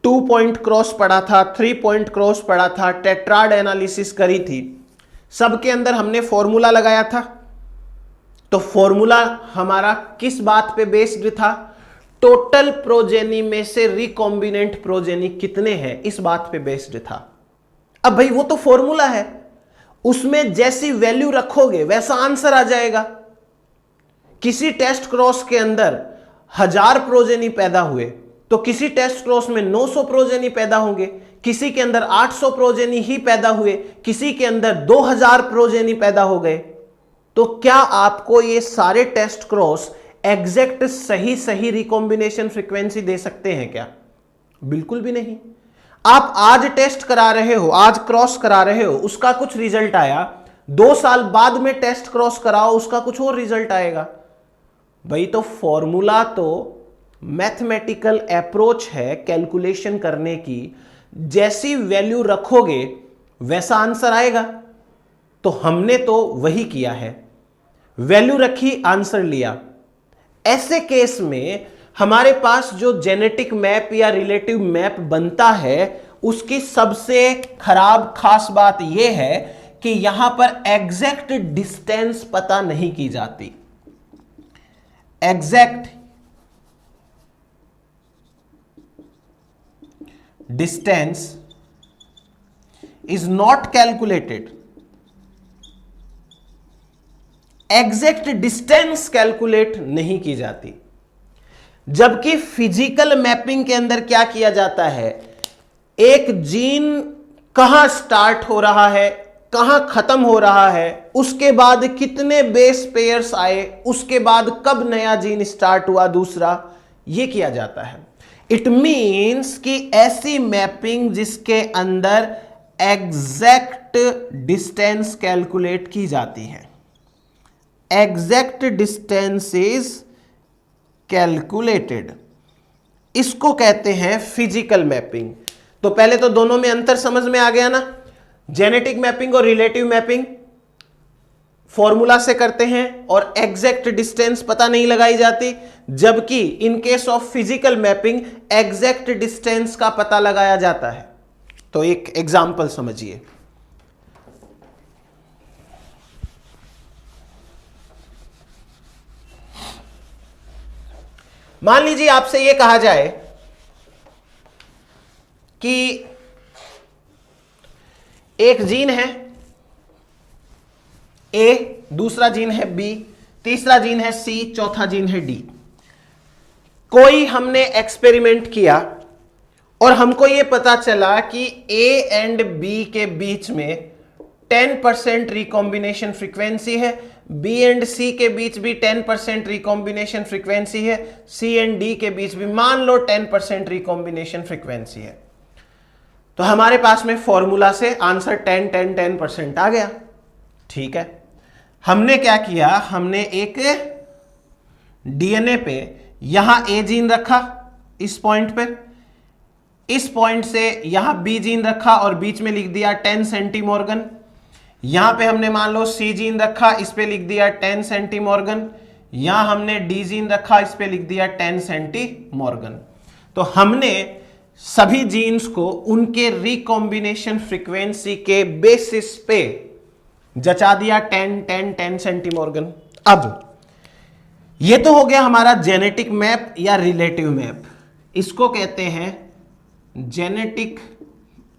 2 पॉइंट क्रॉस पढ़ा था, 3 पॉइंट क्रॉस पढ़ा था, टेट्राड एनालिसिस करी थी, सबके अंदर हमने फॉर्मूला लगाया था। तो फॉर्मूला हमारा किस बात पे बेस्ड था? टोटल प्रोजेनी में से रिकॉम्बिनेंट प्रोजेनी कितने हैं, इस बात पे बेस्ड था। अब भाई वो तो फॉर्मूला है, उसमें जैसी वैल्यू रखोगे वैसा आंसर आ जाएगा। किसी टेस्ट क्रॉस के अंदर 1000 प्रोजेनी पैदा हुए तो किसी टेस्ट क्रॉस में 900 प्रोजेनी पैदा होंगे, किसी के अंदर 800 प्रोजेनी ही पैदा हुए, किसी के अंदर 2000 प्रोजेनी पैदा हो गए। तो क्या आपको ये सारे टेस्ट क्रॉस एग्जैक्ट सही रिकॉम्बिनेशन फ्रीक्वेंसी दे सकते हैं क्या? बिल्कुल भी नहीं। आप आज टेस्ट करा रहे हो, आज क्रॉस करा रहे हो, उसका कुछ रिजल्ट आया, 2 साल बाद में टेस्ट क्रॉस कराओ, उसका कुछ और रिजल्ट आएगा। भाई तो फॉर्मूला तो मैथमेटिकल अप्रोच है कैलकुलेशन करने की, जैसी वैल्यू रखोगे वैसा आंसर आएगा। तो हमने तो वही किया है, वैल्यू रखी, आंसर लिया। ऐसे केस में हमारे पास जो जेनेटिक मैप या रिलेटिव मैप बनता है, उसकी सबसे खराब खास बात यह है कि यहां पर एग्जैक्ट डिस्टेंस पता नहीं की जाती। Exact distance is not calculated. Exact distance calculate नहीं की जाती। जबकि फिजिकल मैपिंग के अंदर क्या किया जाता है, एक जीन कहां स्टार्ट हो रहा है, कहां खत्म हो रहा है, उसके बाद कितने बेस पेयर्स आए, उसके बाद कब नया जीन स्टार्ट हुआ दूसरा, यह किया जाता है। इट मीन्स कि ऐसी मैपिंग जिसके अंदर एग्जैक्ट डिस्टेंस कैलकुलेट की जाती है। एग्जैक्ट डिस्टेंस इज कैलकुलेटेड, इसको कहते हैं फिजिकल मैपिंग। तो पहले तो दोनों में अंतर समझ में आ गया ना। जेनेटिक मैपिंग और रिलेटिव मैपिंग फॉर्मूला से करते हैं और एग्जैक्ट डिस्टेंस पता नहीं लगाई जाती, जबकि in case of physical mapping exact distance का पता लगाया जाता है। तो एक एग्जांपल समझिए। मान लीजिए आपसे यह कहा जाए कि एक जीन है ए, दूसरा जीन है बी, तीसरा जीन है सी, चौथा जीन है डी। कोई हमने एक्सपेरिमेंट किया और हमको यह पता चला कि ए एंड बी के बीच में 10% रिकॉम्बिनेशन फ्रीक्वेंसी है, बी एंड सी के बीच भी 10% रिकॉम्बिनेशन फ्रीक्वेंसी है, सी एंड डी के बीच भी मान लो 10% रिकॉम्बिनेशन फ्रीक्वेंसी है। तो हमारे पास में फॉर्मूला से आंसर 10% आ गया। ठीक है, हमने क्या किया, हमने एक डीएनए पे यहां ए जीन रखा, इस पॉइंट पे, इस पॉइंट से यहां बी जीन रखा और बीच में लिख दिया 10 सेंटीमॉर्गन। यहां पे हमने मान लो सी जीन रखा, इस पे लिख दिया 10 सेंटीमॉर्गन। यहां हमने डी जीन रखा, इस पे लिख दिया 10 सेंटीमॉर्गन। तो हमने सभी जीन्स को उनके रिकॉम्बिनेशन फ्रीक्वेंसी के बेसिस पे जचा दिया 10 सेंटीमॉर्गन। अब ये तो हो गया हमारा जेनेटिक मैप या रिलेटिव मैप, इसको कहते हैं जेनेटिक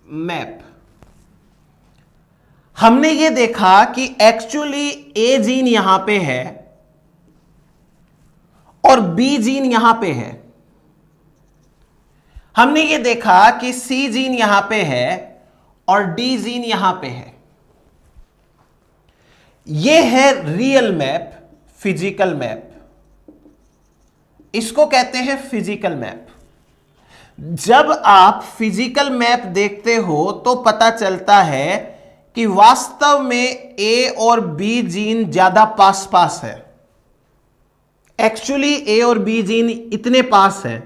मैप। हमने ये देखा कि एक्चुअली ए जीन यहां पे है और बी जीन यहां पे है। हमने ये देखा कि सी जीन यहां पे है और डी जीन यहां पे है। ये है रियल मैप, फिजिकल मैप, इसको कहते हैं फिजिकल मैप। जब आप फिजिकल मैप देखते हो तो पता चलता है कि वास्तव में ए और बी जीन ज्यादा पास पास है। एक्चुअली ए और बी जीन इतने पास हैं,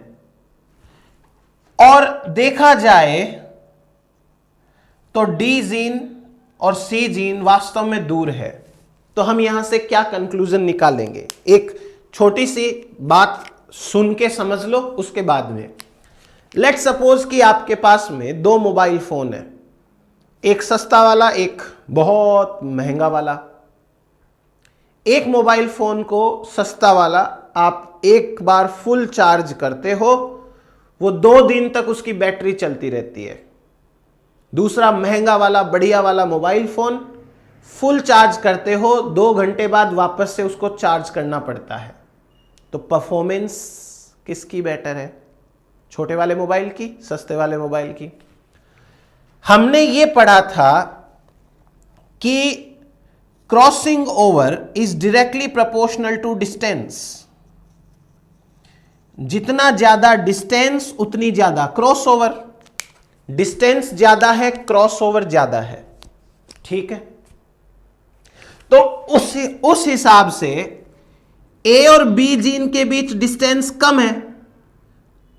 और देखा जाए तो डी जीन और सी जीन वास्तव में दूर है। तो हम यहां से क्या कंक्लूजन निकालेंगे, एक छोटी सी बात सुन के समझ लो, उसके बाद में लेट्स सपोज कि आपके पास में दो मोबाइल फोन है, एक सस्ता वाला, एक बहुत महंगा वाला। एक मोबाइल फोन को सस्ता वाला आप एक बार फुल चार्ज करते हो, वो 2 दिन तक उसकी बैटरी चलती रहती है। दूसरा महंगा वाला, बढ़िया वाला मोबाइल फोन फुल चार्ज करते हो, 2 घंटे बाद वापस से उसको चार्ज करना पड़ता है। तो परफॉर्मेंस किसकी बेटर है, छोटे वाले मोबाइल की, सस्ते वाले मोबाइल की? हमने ये पढ़ा था कि crossing over is directly proportional to distance. जितना ज्यादा डिस्टेंस उतनी ज्यादा क्रॉस ओवर, डिस्टेंस ज्यादा है क्रॉस ओवर ज्यादा है। ठीक है, तो उस हिसाब से ए और बी जीन के बीच डिस्टेंस कम है,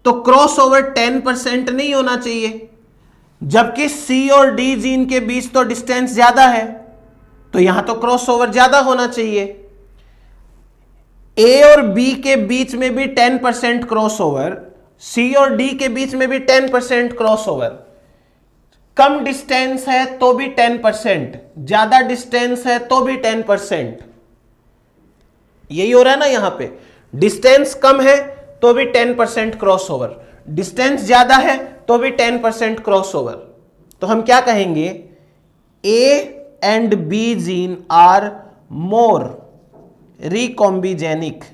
तो क्रॉस ओवर 10% नहीं होना चाहिए, जबकि सी और डी जीन के बीच तो डिस्टेंस ज्यादा है, तो यहां तो क्रॉस ओवर ज्यादा होना चाहिए। ए और बी के बीच में भी 10% क्रॉस ओवर, सी और डी के बीच में भी 10% क्रॉस ओवर। कम डिस्टेंस है तो भी 10%, ज्यादा डिस्टेंस है तो भी 10%। यही हो रहा है ना यहां पे, डिस्टेंस कम है तो भी 10% क्रॉस ओवर, डिस्टेंस ज्यादा है तो भी 10% क्रॉस ओवर। तो हम क्या कहेंगे, A and B gene are more recombigenic,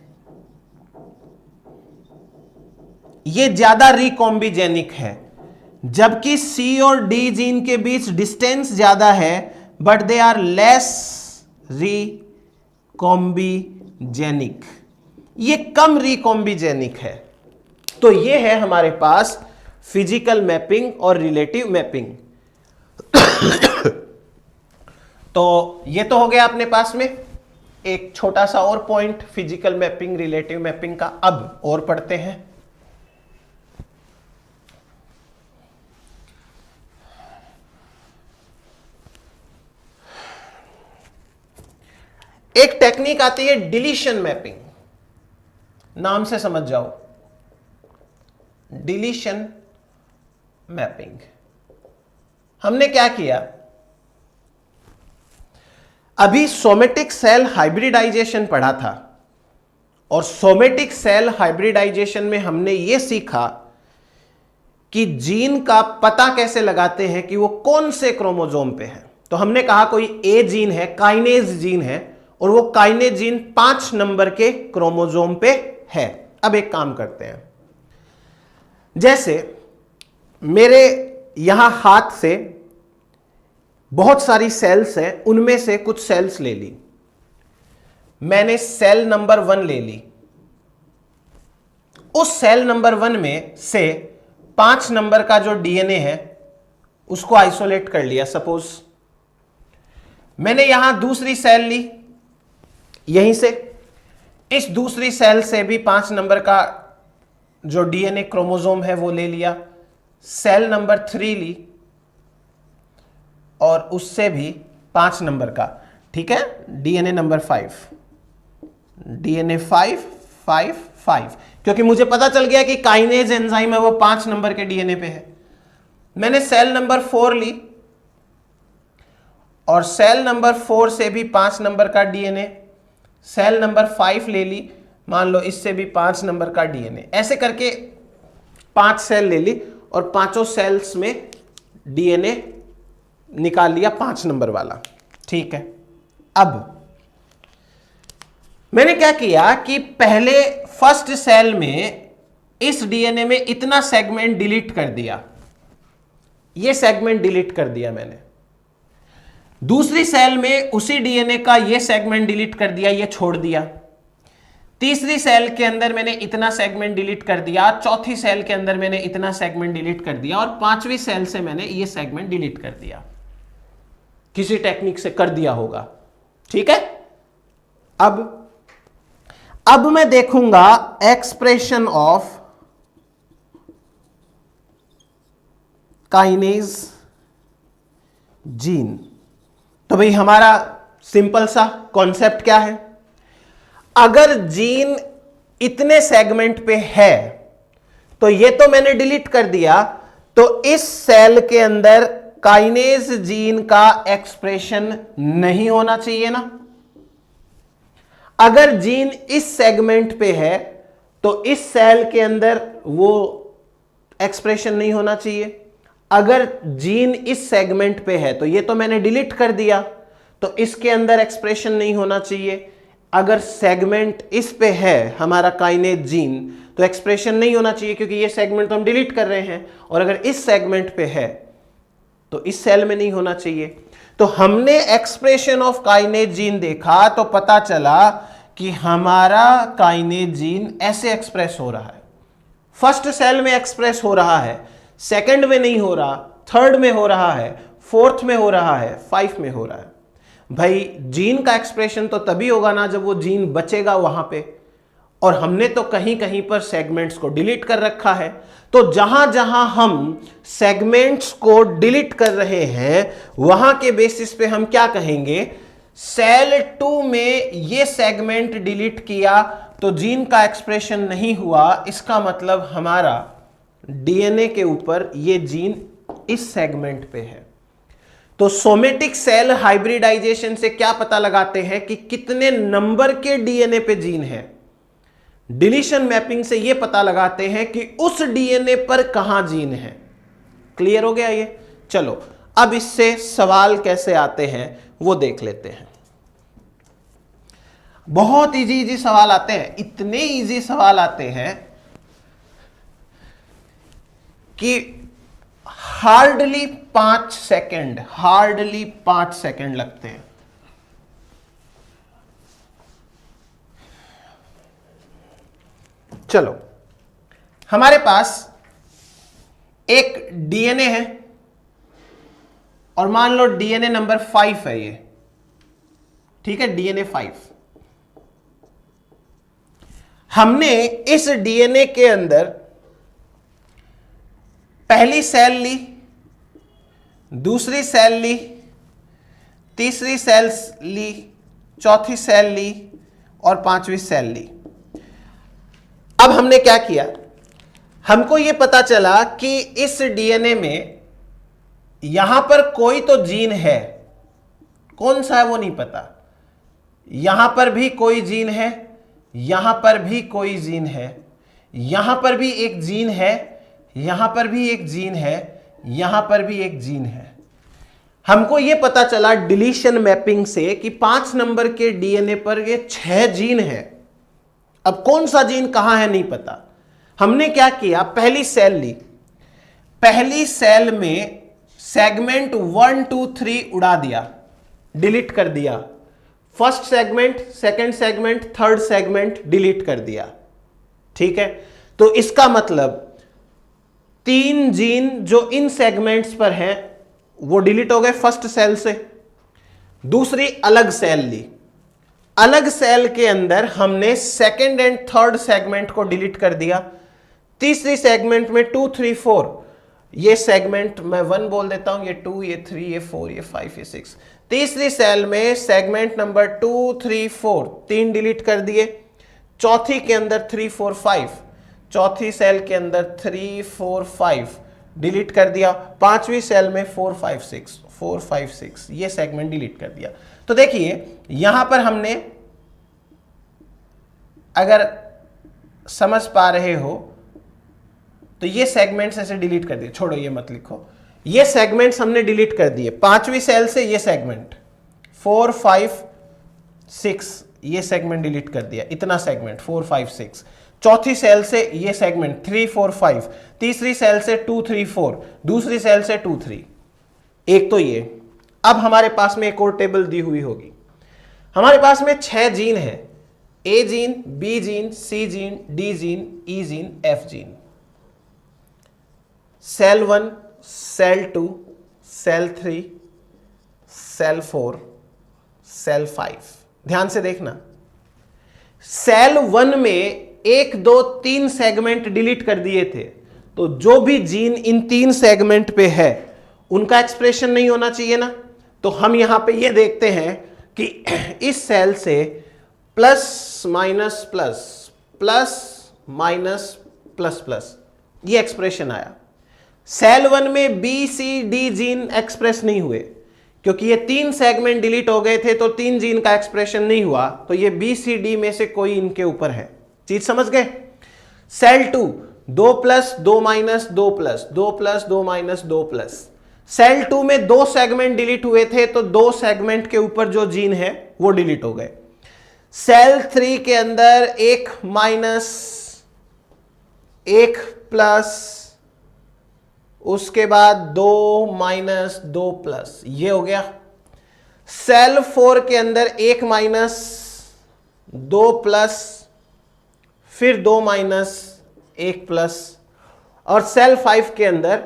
ये ज्यादा रिकॉम्बिजेनिक है, जबकि सी और डी जीन के बीच डिस्टेंस ज्यादा है बट दे आर लेस रिकॉम्बिजेनिक, ये कम रिकॉम्बिजेनिक है। तो ये है हमारे पास फिजिकल मैपिंग और रिलेटिव मैपिंग। तो ये तो हो गया अपने पास में। एक छोटा सा और point physical mapping, relative mapping का अब और पढ़ते हैं। एक टेक्निक आती है डिलीशन मैपिंग, नाम से समझ जाओ, डिलीशन मैपिंग। हमने क्या किया, अभी सोमेटिक सेल हाइब्रिडाइजेशन पढ़ा था, और सोमेटिक सेल हाइब्रिडाइजेशन में हमने यह सीखा कि जीन का पता कैसे लगाते हैं कि वो कौन से क्रोमोसोम पे है। तो हमने कहा कोई ए जीन है, काइनेज जीन है, और वो काइनेज जीन 5 नंबर के क्रोमोसोम पे है। अब एक काम करते हैं, जैसे मेरे यहां हाथ से बहुत सारी सेल्स हैं, उनमें से कुछ सेल्स ले ली, मैंने सेल नंबर 1 ले ली। उस सेल नंबर 1 में से 5 नंबर का जो डीएनए है उसको आइसोलेट कर लिया। सपोज मैंने यहां दूसरी सेल ली, यहीं से इस दूसरी सेल से भी 5 नंबर का जो डीएनए क्रोमोसोम है वो ले लिया, सेल नंबर 3 ली और उससे भी 5 नंबर का, ठीक है, डीएनए नंबर 5, डीएनए 5, क्योंकि मुझे पता चल गया कि काइनेज एंजाइम है वो 5 नंबर के डीएनए पे है। मैंने सेल नंबर 4 ली और सेल नंबर 4 से भी 5 नंबर का डीएनए, सेल नंबर 5 ले ली, मान लो इससे भी 5 नंबर का डीएनए, ऐसे करके 5 सेल ले ली और पांचों सेल्स में डीएनए निकाल लिया 5 नंबर वाला। ठीक है, अब मैंने क्या किया कि पहले फर्स्ट सेल में इस डीएनए में इतना सेगमेंट डिलीट कर दिया, ये सेगमेंट डिलीट कर दिया मैंने। दूसरी सेल में उसी डीएनए का ये सेगमेंट डिलीट कर दिया, ये छोड़ दिया। तीसरी सेल के अंदर मैंने इतना सेगमेंट डिलीट कर दिया, चौथी सेल के अंदर मैंने इतना सेगमेंट डिलीट कर दिया, और पांचवी सेल से मैंने ये सेगमेंट डिलीट कर दिया। किसी टेक्निक से कर दिया होगा, ठीक है। अब मैं देखूंगा एक्सप्रेशन ऑफ काइनेज जीन। तो भाई हमारा सिंपल सा कॉन्सेप्ट क्या है, अगर जीन इतने सेगमेंट पे है तो ये तो मैंने डिलीट कर दिया, तो इस सेल के अंदर काइनेज जीन का एक्सप्रेशन नहीं होना चाहिए ना। अगर जीन इस सेगमेंट पे है तो इस सेल के अंदर वो एक्सप्रेशन नहीं होना चाहिए। अगर जीन इस सेगमेंट पे है तो ये तो मैंने डिलीट कर दिया, तो इसके अंदर एक्सप्रेशन नहीं होना चाहिए। अगर सेगमेंट इस पे है हमारा काइनेज जीन तो एक्सप्रेशन नहीं होना चाहिए, क्योंकि ये सेगमेंट तो हम डिलीट कर रहे हैं। और अगर इस सेगमेंट पे है तो इस सेल में नहीं होना चाहिए। तो हमने एक्सप्रेशन ऑफ काइनेज जीन देखा तो पता चला कि हमारा काइनेज जीन ऐसे एक्सप्रेस हो रहा है, फर्स्ट सेल में एक्सप्रेस हो रहा है, सेकंड में नहीं हो रहा, थर्ड में हो रहा है, फोर्थ में हो रहा है, 5 में हो रहा है। भाई जीन का एक्सप्रेशन तो तभी होगा ना जब वो जीन बचेगा वहां पे, और हमने तो कहीं कहीं पर सेगमेंट्स को डिलीट कर रखा है। तो जहां जहां हम सेगमेंट्स को डिलीट कर रहे हैं वहां के बेसिस पे हम क्या कहेंगे, सेल 2 में ये सेगमेंट डिलीट किया तो जीन का एक्सप्रेशन नहीं हुआ, इसका मतलब हमारा डीएनए के ऊपर ये जीन इस सेगमेंट पे है। तो सोमेटिक सेल हाइब्रिडाइजेशन से क्या पता लगाते हैं कि कितने नंबर के डीएनए पे जीन है। डिलीशन मैपिंग से यह पता लगाते हैं कि उस डीएनए पर कहां जीन है। क्लियर हो गया ये? चलो अब इससे सवाल कैसे आते हैं वो देख लेते हैं। बहुत इजी सवाल आते हैं, इतने इजी सवाल आते हैं कि हार्डली 5 सेकंड लगते हैं। चलो हमारे पास एक डीएनए है और मान लो डीएनए नंबर 5 है ये, ठीक है, डीएनए 5। हमने इस डीएनए के अंदर पहली सेल ली, दूसरी सेल ली, तीसरी सेल ली, चौथी सेल ली और पांचवी सेल ली। अब हमने क्या किया, हमको यह पता चला कि इस डीएनए में यहां पर कोई तो जीन है, कौन सा है वो नहीं पता, यहां पर भी कोई जीन है, यहां पर भी कोई जीन है, यहां पर भी एक जीन है, यहां पर भी एक जीन है, यहां पर भी एक जीन है। हमको यह पता चला डिलीशन मैपिंग से कि 5 नंबर के डीएनए पर ये 6 जीन है। अब कौन सा जीन कहां है नहीं पता। हमने क्या किया, पहली सेल ली, पहली सेल में सेगमेंट 1 2 3 उड़ा दिया, डिलीट कर दिया। First segment, second segment, third segment delete कर दिया। ठीक है, तो इसका मतलब 3 जीन जो इन सेगमेंट्स पर हैं वो डिलीट हो गए फर्स्ट सेल से। दूसरी अलग सेल ली, अलग सेल के अंदर हमने सेकंड एंड थर्ड सेगमेंट को डिलीट कर दिया। तीसरी सेगमेंट में 2 3 4, ये सेगमेंट मैं 1 बोल देता हूं, ये 2, ये 3, ये 4, ये 5, ये 6। तीसरी सेल में सेगमेंट नंबर 2 3 4 3 डिलीट कर दिए। चौथी के अंदर 3 4 5, चौथी सेल के अंदर 3 4 5 डिलीट कर दिया। पांचवी सेल में 4 5 6 ये सेगमेंट डिलीट कर दिया। तो देखिए यहां पर हमने, अगर समझ पा रहे हो तो ये सेगमेंट्स ऐसे डिलीट कर दिए, छोड़ो ये मत लिखो, ये सेगमेंट्स हमने डिलीट कर दिए। पांचवी सेल से ये सेगमेंट 4 5 6 ये सेगमेंट डिलीट कर दिया, इतना सेगमेंट 4 5 6। चौथी सेल से ये सेगमेंट 3 4 5, तीसरी सेल से 2 3 4, दूसरी सेल से 2 3। एक तो ये। अब हमारे पास में एक और टेबल दी हुई होगी, हमारे पास में 6 जीन है, A gene, B gene, C gene, D gene, E gene, F gene. Cell 1, cell 2, cell 3, cell 4, cell 5। ध्यान से देखना, सेल 1 में 1 2 3 सेगमेंट डिलीट कर दिए थे, तो जो भी जीन इन 3 सेगमेंट पे है उनका एक्सप्रेशन नहीं होना चाहिए ना। तो हम यहां पे ये देखते हैं कि इस सेल से plus minus plus, plus minus plus plus, ये एक्सप्रेशन आया। सेल 1 में B C D gene express नहीं हुए, क्योंकि ये 3 सेगमेंट डिलीट हो गए थे, तो 3 जीन का एक्सप्रेशन नहीं हुआ, तो ये बी सी डी में से कोई इनके ऊपर है। चीज समझ गए। Cell 2 2 plus 2 minus 2 plus 2 plus 2 minus 2 plus. Cell 2 में 2 सेगमेंट डिलीट हुए थे, तो 2 सेगमेंट के ऊपर जो जीन है वो डिलीट हो गए। सेल 3 के अंदर 1 माइनस 1 प्लस, उसके बाद 2 माइनस 2 प्लस, ये हो गया। सेल 4 के अंदर 1 माइनस 2 प्लस, फिर 2 माइनस 1 प्लस, और सेल 5 के अंदर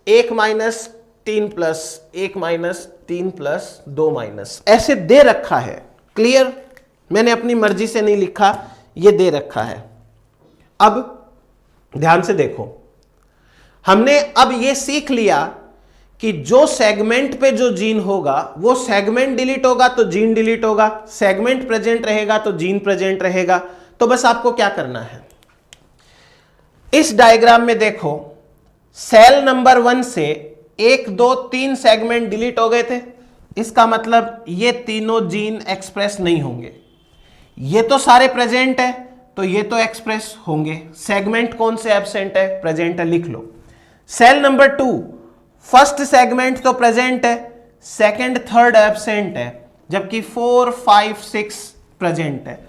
1 minus 3 plus, 1 minus 3 plus 2 minus, ऐसे दे रखा है। क्लियर, मैंने अपनी मर्जी से नहीं लिखा, ये दे रखा है। अब ध्यान से देखो, हमने अब ये सीख लिया कि जो सेगमेंट पे जो जीन होगा वो सेगमेंट डिलीट होगा तो जीन डिलीट होगा, सेगमेंट प्रेजेंट रहेगा तो जीन प्रेजेंट रहेगा। तो बस आपको क्या करना है, इस डायग्राम में देखो, सेल नंबर 1 से 1 2 3 सेगमेंट डिलीट हो गए थे, इसका मतलब ये तीनों जीन एक्सप्रेस नहीं होंगे। ये तो सारे प्रेजेंट है, तो ये तो एक्सप्रेस होंगे। सेगमेंट कौन से एब्सेंट है, प्रेजेंट है, लिख लो। सेल नंबर 2, फर्स्ट सेगमेंट तो प्रेजेंट है, सेकंड थर्ड एब्सेंट है, जबकि 4 5 6 प्रेजेंट है।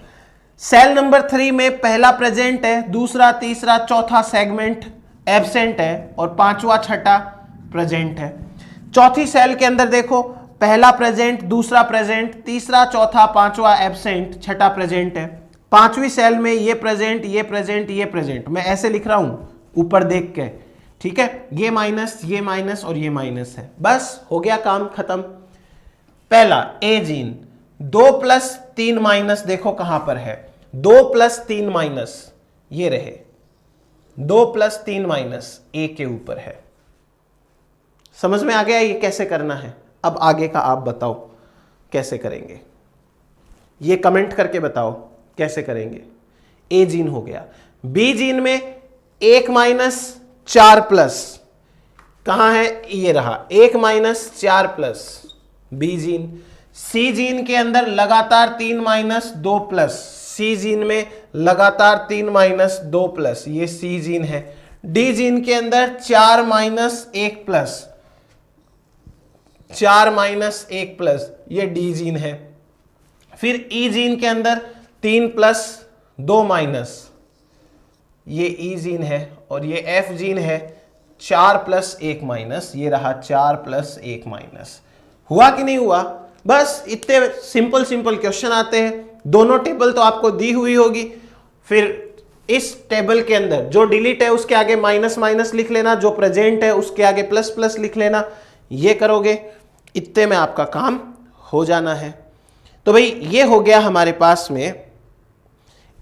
सेल नंबर 3 में पहला प्रेजेंट है, दूसरा तीसरा चौथा सेगमेंट एब्सेंट है, और पांचवा छठा प्रेजेंट है। चौथी सेल के अंदर देखो, पहला प्रेजेंट, दूसरा प्रेजेंट, तीसरा चौथा पांचवा एब्सेंट, छठा प्रेजेंट है। पांचवी सेल में ये प्रेजेंट, ये प्रेजेंट, ये प्रेजेंट, मैं ऐसे लिख रहा हूं ऊपर देख के, ठीक है। ये माइनस और ये माइनस है, बस हो गया काम खत्म। पहला ए जीन, 2 प्लस 3 माइनस देखो कहां पर है, 2 प्लस 3 माइनस ये रहे, 2 प्लस 3 माइनस ए के ऊपर है। समझ में आ गया ये कैसे करना है? अब आगे का आप बताओ कैसे करेंगे, ये कमेंट करके बताओ कैसे करेंगे। ए जीन हो गया। बी जीन में 1 माइनस 4 प्लस, कहां है? ये रहा 1 minus 4 plus B gene. C gene के अंदर लगातार 3 माइनस 2 प्लस, सी जीन में लगातार 3 माइनस 2 प्लस, ये सी जीन है। डी जीन के अंदर 4 माइनस 1 प्लस, 4 माइनस 1 प्लस, ये डी जीन है। फिर ई जीन के अंदर 3 प्लस 2 माइनस, ये ई जीन है। और ये एफ जीन है 4 प्लस 1 माइनस, ये रहा 4 प्लस 1 माइनस। हुआ कि नहीं हुआ? बस इतने सिंपल सिंपल क्वेश्चन आते हैं। दोनों टेबल तो आपको दी हुई होगी, फिर इस टेबल के अंदर जो डिलीट है उसके आगे माइनस माइनस लिख लेना, जो प्रेजेंट है उसके आगे प्लस प्लस लिख लेना। ये करोगे इतने में आपका काम हो जाना है। तो भाई ये हो गया हमारे पास में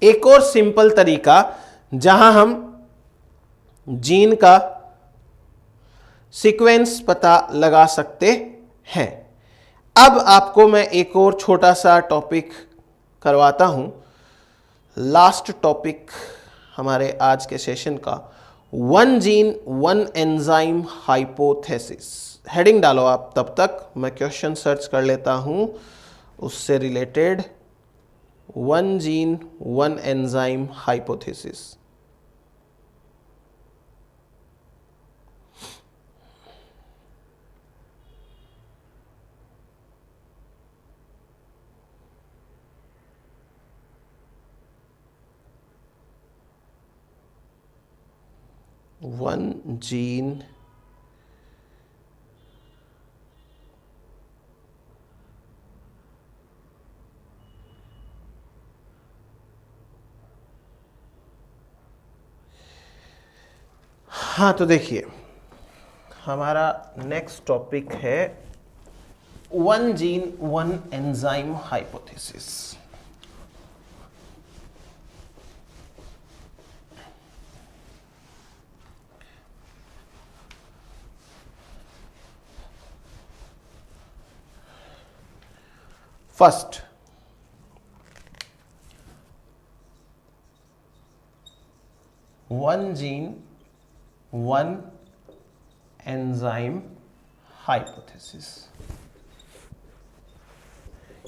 एक और सिंपल तरीका जहां हम जीन का सीक्वेंस पता लगा सकते हैं। अब आपको मैं एक और छोटा सा टॉपिक करवाता हूं, लास्ट टॉपिक हमारे आज के सेशन का, 1 जीन 1 एंजाइम हाइपोथेसिस। हेडिंग डालो आप, तब तक मैं क्वेश्चन सर्च कर लेता हूं उससे related. 1 gene 1 enzyme hypothesis. One gene हाँ, तो देखिए हमारा नेक्स्ट टॉपिक है 1 gene 1 enzyme hypothesis. First, one gene 1 enzyme hypothesis.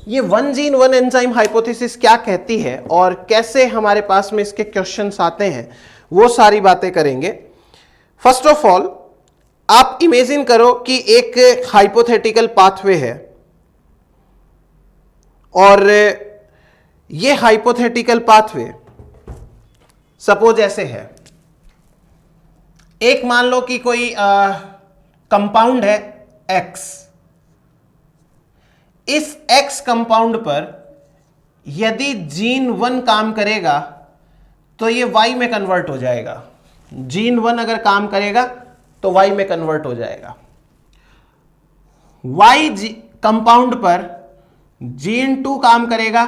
ये 1 जीन 1 एंजाइम हाइपोथेसिस क्या कहती है और कैसे हमारे पास में इसके क्वेश्चंस आते हैं, वो सारी बातें करेंगे। फर्स्ट ऑफ ऑल आप इमेजिन करो कि एक हाइपोथेटिकल पाथवे है और ये हाइपोथेटिकल पाथवे सपोज ऐसे है। एक मान लो कि कोई कंपाउंड है X। इस X कंपाउंड पर यदि जीन 1 काम करेगा तो ये Y में कन्वर्ट हो जाएगा। जीन 1 अगर काम करेगा तो Y में कन्वर्ट हो जाएगा। Y कंपाउंड पर जीन 2 काम करेगा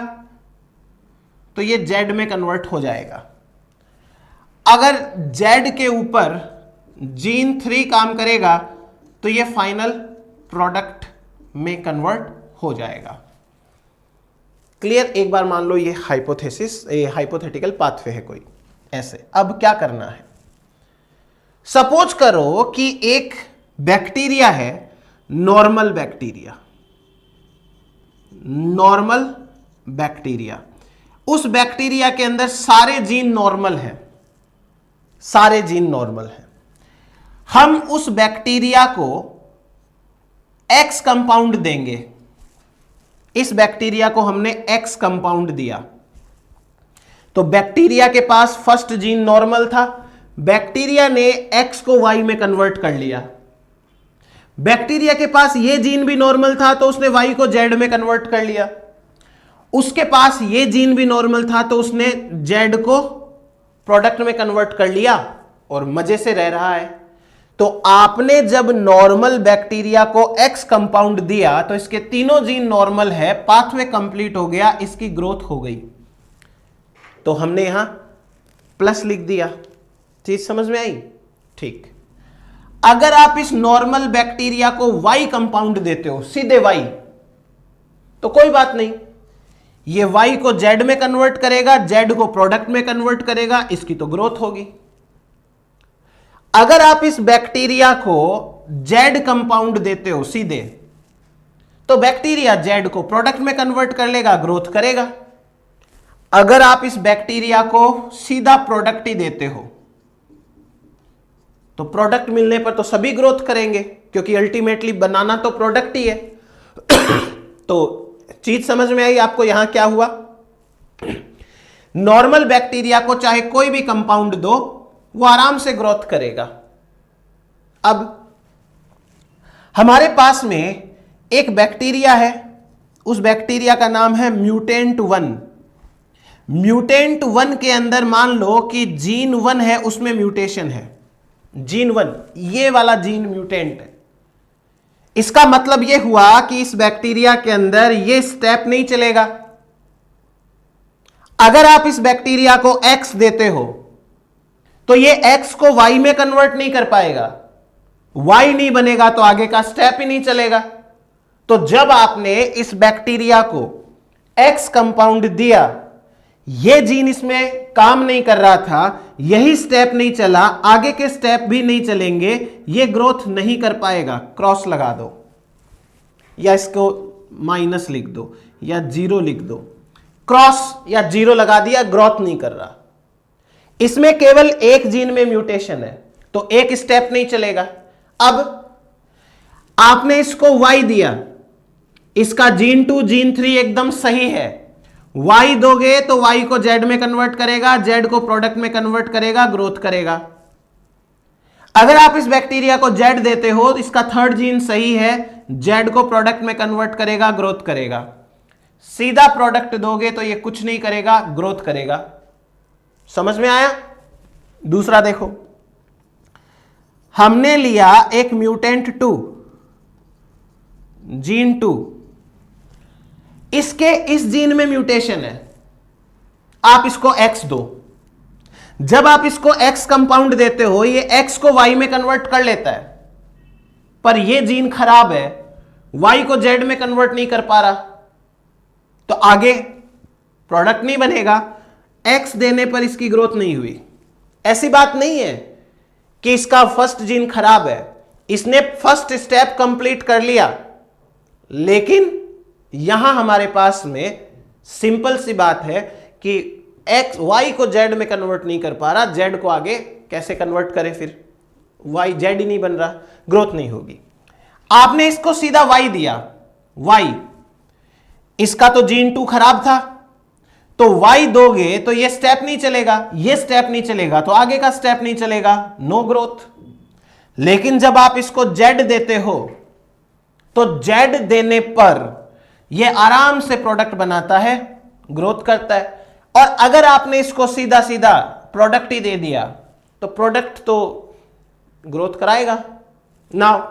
तो ये Z में कन्वर्ट हो जाएगा। अगर Z के ऊपर जीन 3 काम करेगा तो ये फाइनल प्रोडक्ट में कन्वर्ट हो जाएगा। क्लियर? एक बार मान लो ये हाइपोथेसिस, ये हाइपोथेटिकल पाथवे है कोई ऐसे। अब क्या करना है? सपोज करो कि एक बैक्टीरिया है, नॉर्मल बैक्टीरिया, नॉर्मल बैक्टीरिया। उस बैक्टीरिया के अंदर सारे जीन नॉर्मल हैं, सारे जीन नॉर्मल हैं। हम उस बैक्टीरिया को X कंपाउंड देंगे। इस बैक्टीरिया को हमने X कंपाउंड दिया तो बैक्टीरिया के पास फर्स्ट जीन नॉर्मल था, बैक्टीरिया ने X को Y में कन्वर्ट कर लिया। बैक्टीरिया के पास ये जीन भी नॉर्मल था तो उसने Y को Z में कन्वर्ट कर लिया। उसके पास ये जीन भी नॉर्मल था तो उसने Z को प्रोडक्ट में कन्वर्ट कर लिया और मजे से रह रहा है। तो आपने जब नॉर्मल बैक्टीरिया को X कंपाउंड दिया तो इसके तीनों जीन नॉर्मल है, पाथवे कंप्लीट हो गया, इसकी ग्रोथ हो गई। तो हमने यहां प्लस लिख दिया। चीज समझ में आई? ठीक। अगर आप इस नॉर्मल बैक्टीरिया को Y कंपाउंड देते हो, सीधे Y, तो कोई बात नहीं, ये Y को Z में कन्वर्ट करेगा, Z को प्रोडक्ट में कन्वर्ट करेगा, इसकी तो ग्रोथ होगी। अगर आप इस बैक्टीरिया को Z कंपाउंड देते हो सीधे, तो बैक्टीरिया Z को प्रोडक्ट में कन्वर्ट कर लेगा, ग्रोथ करेगा। अगर आप इस बैक्टीरिया को सीधा प्रोडक्ट ही देते हो, तो प्रोडक्ट मिलने पर तो सभी ग्रोथ करेंगे, क्योंकि अल्टीमेटली बनाना तो प्रोडक्ट ही है। तो चीज समझ में आई आपको यहां क्या हुआ? नॉर्मल बैक्टीरिया को चाहे कोई भी कंपाउंड दो, वो आराम से ग्रोथ करेगा। अब हमारे पास में एक बैक्टीरिया है, उस बैक्टीरिया का नाम है म्यूटेंट 1। म्यूटेंट 1 के अंदर मान लो कि जीन 1 है, उसमें म्यूटेशन है, जीन 1, ये वाला जीन म्यूटेंट है। इसका मतलब यह हुआ कि इस बैक्टीरिया के अंदर यह स्टेप नहीं चलेगा। अगर आप इस बैक्टीरिया को X देते हो, तो यह X को Y में कन्वर्ट नहीं कर पाएगा, Y नहीं बनेगा तो आगे का स्टेप ही नहीं चलेगा। तो जब आपने इस बैक्टीरिया को X कंपाउंड दिया, यह जीन इसमें काम नहीं कर रहा था, यही स्टेप नहीं चला, आगे के स्टेप भी नहीं चलेंगे, यह ग्रोथ नहीं कर पाएगा। क्रॉस लगा दो, या इसको माइनस लिख दो, या 0 लिख दो। क्रॉस या 0 लगा दिया, ग्रोथ नहीं कर रहा। इसमें केवल एक जीन में म्यूटेशन है, तो एक स्टेप नहीं चलेगा। अब आपने इसको Y दिया, इसका जीन 2 जीन 3 एकदम सही है। Y दोगे तो Y को Z में कन्वर्ट करेगा, Z को प्रोडक्ट में कन्वर्ट करेगा, ग्रोथ करेगा। अगर आप इस बैक्टीरिया को Z देते हो, तो इसका थर्ड जीन सही है, Z को प्रोडक्ट में कन्वर्ट करेगा, ग्रोथ करेगा। सीधा प्रोडक्ट दोगे तो ये कुछ नहीं करेगा, ग्रोथ करेगा। समझ में आया? दूसरा देखो, हमने लिया एक म्यूटेंट 2, जीन 2, इसके इस जीन में म्यूटेशन है, आप इसको X दो। जब आप इसको X कंपाउंड देते हो, ये X को Y में कन्वर्ट कर लेता है, पर ये जीन खराब है, Y को Z में कन्वर्ट नहीं कर पा रहा, तो आगे प्रोडक्ट नहीं बनेगा। X देने पर इसकी ग्रोथ नहीं हुई। ऐसी बात नहीं है कि इसका फर्स्ट जीन खराब है, इसने फर्स्ट स्टेप कंप्लीट कर लिया, लेकिन यहां हमारे पास में सिंपल सी बात है कि Y को Z में कन्वर्ट नहीं कर पा रहा, Z को आगे कैसे कन्वर्ट करे? फिर Y Z ही नहीं बन रहा, ग्रोथ नहीं होगी। आपने इसको सीधा Y दिया, Y, इसका तो जीन 2 खराब था, तो Y दोगे तो ये स्टेप नहीं चलेगा, ये स्टेप नहीं चलेगा, तो आगे का स्टेप नहीं चलेगा, नो ग्रोथ। लेकिन जब आप इसको Z देते हो, तो Z देने पर यह आराम से प्रोडक्ट बनाता है, ग्रोथ करता है। और अगर आपने इसको सीधा सीधा प्रोडक्ट ही दे दिया, तो प्रोडक्ट तो ग्रोथ कराएगा। नाउ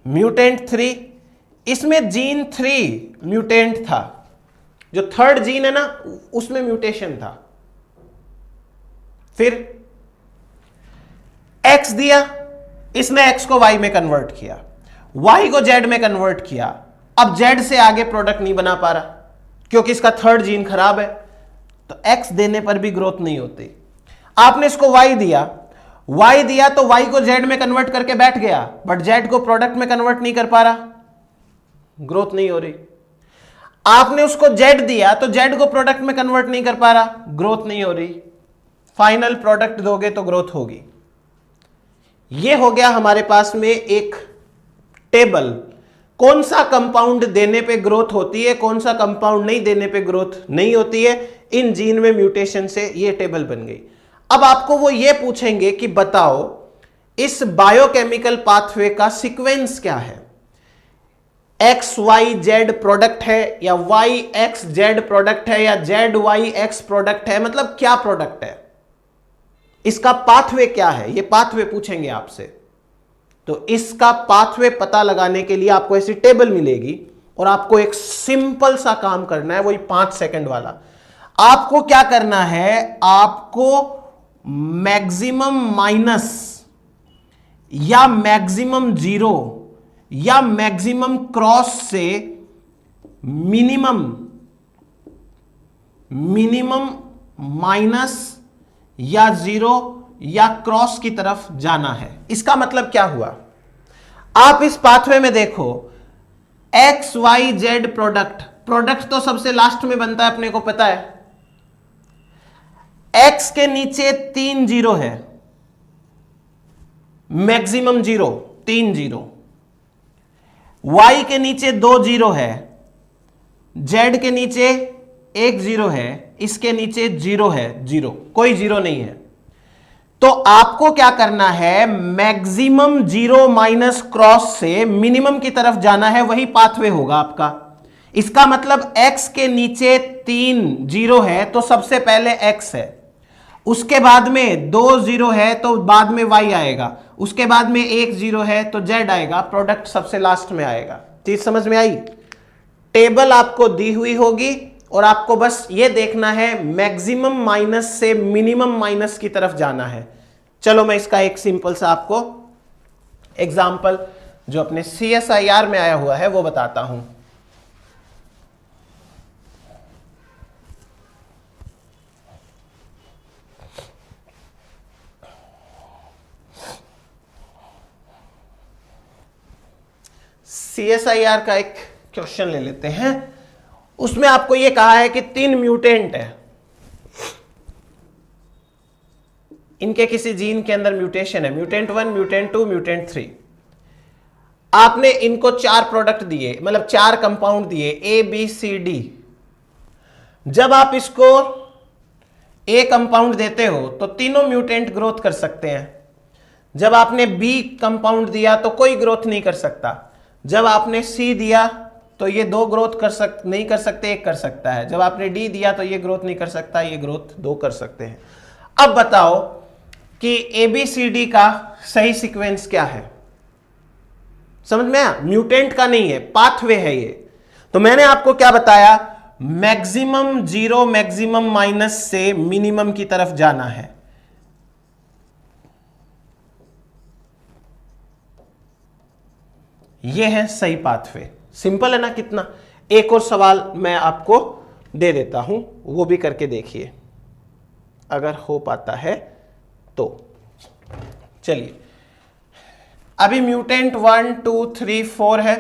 म्यूटेंट 3, इसमें जीन 3 म्यूटेंट था, जो थर्ड जीन है ना, उसमें म्यूटेशन था। फिर X दिया, इसने X को Y में कन्वर्ट किया, Y को Z में कन्वर्ट किया। अब Z से आगे प्रोडक्ट नहीं बना पा रहा, क्योंकि इसका थर्ड जीन खराब है, तो X देने पर भी ग्रोथ नहीं होती। आपने इसको Y दिया, तो Y को Z में कन्वर्ट करके बैठ गया, बट Z को प्रोडक्ट में कन्वर्ट नहीं कर पा रहा, ग्रोथ नहीं हो रही। आपने उसको Z दिया, तो Z को प्रोडक्ट में कन्वर्ट नहीं कर पा रहा, ग्रोथ नहीं हो रही। फाइनल प्रोडक्ट दोगे तो ग्रोथ होगी। यह हो गया हमारे पास में एक टेबल, कौन सा कंपाउंड देने पे ग्रोथ होती है, कौन सा कंपाउंड नहीं देने पे ग्रोथ नहीं होती है। इन जीन में म्यूटेशन से ये टेबल बन गई। अब आपको वो ये पूछेंगे कि बताओ इस बायोकेमिकल पाथवे का सीक्वेंस क्या है, XYZ प्रोडक्ट है या YXZ प्रोडक्ट है या ZYX प्रोडक्ट है, मतलब क्या प्रोडक्ट है, इसका पाथवे क्या है, ये पाथवे पूछेंगे आपसे। तो इसका पाथवे पता लगाने के लिए आपको ऐसी टेबल मिलेगी, और आपको एक सिंपल सा काम करना है, वही 5 सेकंड वाला। आपको क्या करना है, आपको मैक्सिमम माइनस या मैक्सिमम जीरो या मैक्सिमम क्रॉस से मिनिमम माइनस या जीरो या क्रॉस की तरफ जाना है। इसका मतलब क्या हुआ, आप इस पाथवे में देखो, एक्स वाई जेड प्रोडक्ट तो सबसे लास्ट में बनता है, अपने को पता है। एक्स के नीचे 3 जीरो है, मैक्सिमम जीरो 3 जीरो। वाई के नीचे 2 जीरो है, जेड के नीचे 1 जीरो है, इसके नीचे 0 है, 0 कोई जीरो नहीं है। तो आपको क्या करना है, मैक्सिमम जीरो माइनस क्रॉस से मिनिमम की तरफ जाना है, वही पाथवे होगा आपका। इसका मतलब x के नीचे 3 जीरो है तो सबसे पहले x है, उसके बाद में 2 जीरो है तो बाद में y आएगा, उसके बाद में 1 जीरो है तो z आएगा, प्रोडक्ट सबसे लास्ट में आएगा। चीज समझ में आई? टेबल आपको दी हुई होगी और आपको बस ये देखना है मैक्सिमम माइनस से मिनिमम माइनस की तरफ जाना है। चलो मैं इसका एक सिंपल सा आपको एग्जाम्पल जो अपने CSIR में आया हुआ है वो बताता हूं। CSIR का एक क्वेश्चन ले लेते हैं। उसमें आपको यह कहा है कि 3 म्यूटेंट है, इनके किसी जीन के अंदर म्यूटेशन है, म्यूटेंट 1, म्यूटेंट 2, म्यूटेंट 3। आपने इनको 4 प्रोडक्ट दिए, मतलब 4 कंपाउंड दिए A B C D। जब आप इसको A कंपाउंड देते हो तो तीनों म्यूटेंट ग्रोथ कर सकते हैं। जब आपने B कंपाउंड दिया तो कोई ग्रोथ नहीं कर सकता। जब आपने C दिया तो ये 2 ग्रोथ नहीं कर सकते, 1 कर सकता है। जब आपने D दिया तो ये ग्रोथ नहीं कर सकता, ये ग्रोथ 2 कर सकते हैं। अब बताओ कि ABCD का सही सीक्वेंस क्या है? समझ में आया? म्यूटेंट का नहीं है, पाथवे है ये। तो मैंने आपको क्या बताया, मैक्सिमम जीरो मैक्सिमम माइनस से मिनिमम की तरफ जाना है। ये है सही पाथवे। सिंपल है ना कितना? एक और सवाल मैं आपको दे देता हूं, वो भी करके देखिए अगर हो पाता है तो। चलिए, अभी म्यूटेंट 1 2 3 4 है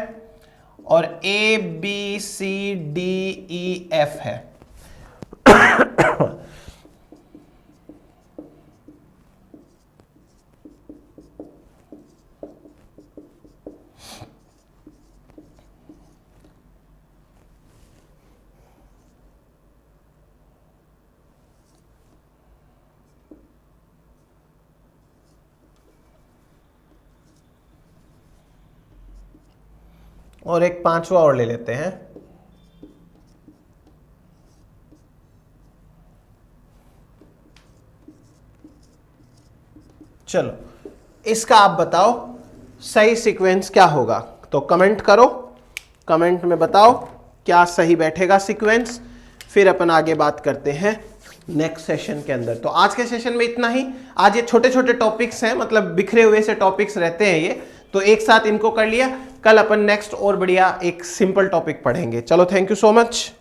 और A B C D E F है। और एक 5वां और ले लेते हैं। चलो, इसका आप बताओ सही सीक्वेंस क्या होगा। तो कमेंट करो, कमेंट में बताओ क्या सही बैठेगा सीक्वेंस, फिर अपन आगे बात करते हैं नेक्स्ट सेशन के अंदर। तो आज के सेशन में इतना ही। आज ये छोटे छोटे टॉपिक्स हैं, मतलब बिखरे हुए से टॉपिक्स रहते हैं ये, तो एक साथ इनको कर लिया। कल अपन नेक्स्ट और बढ़िया एक सिंपल टॉपिक पढ़ेंगे। चलो, थैंक यू सो मच।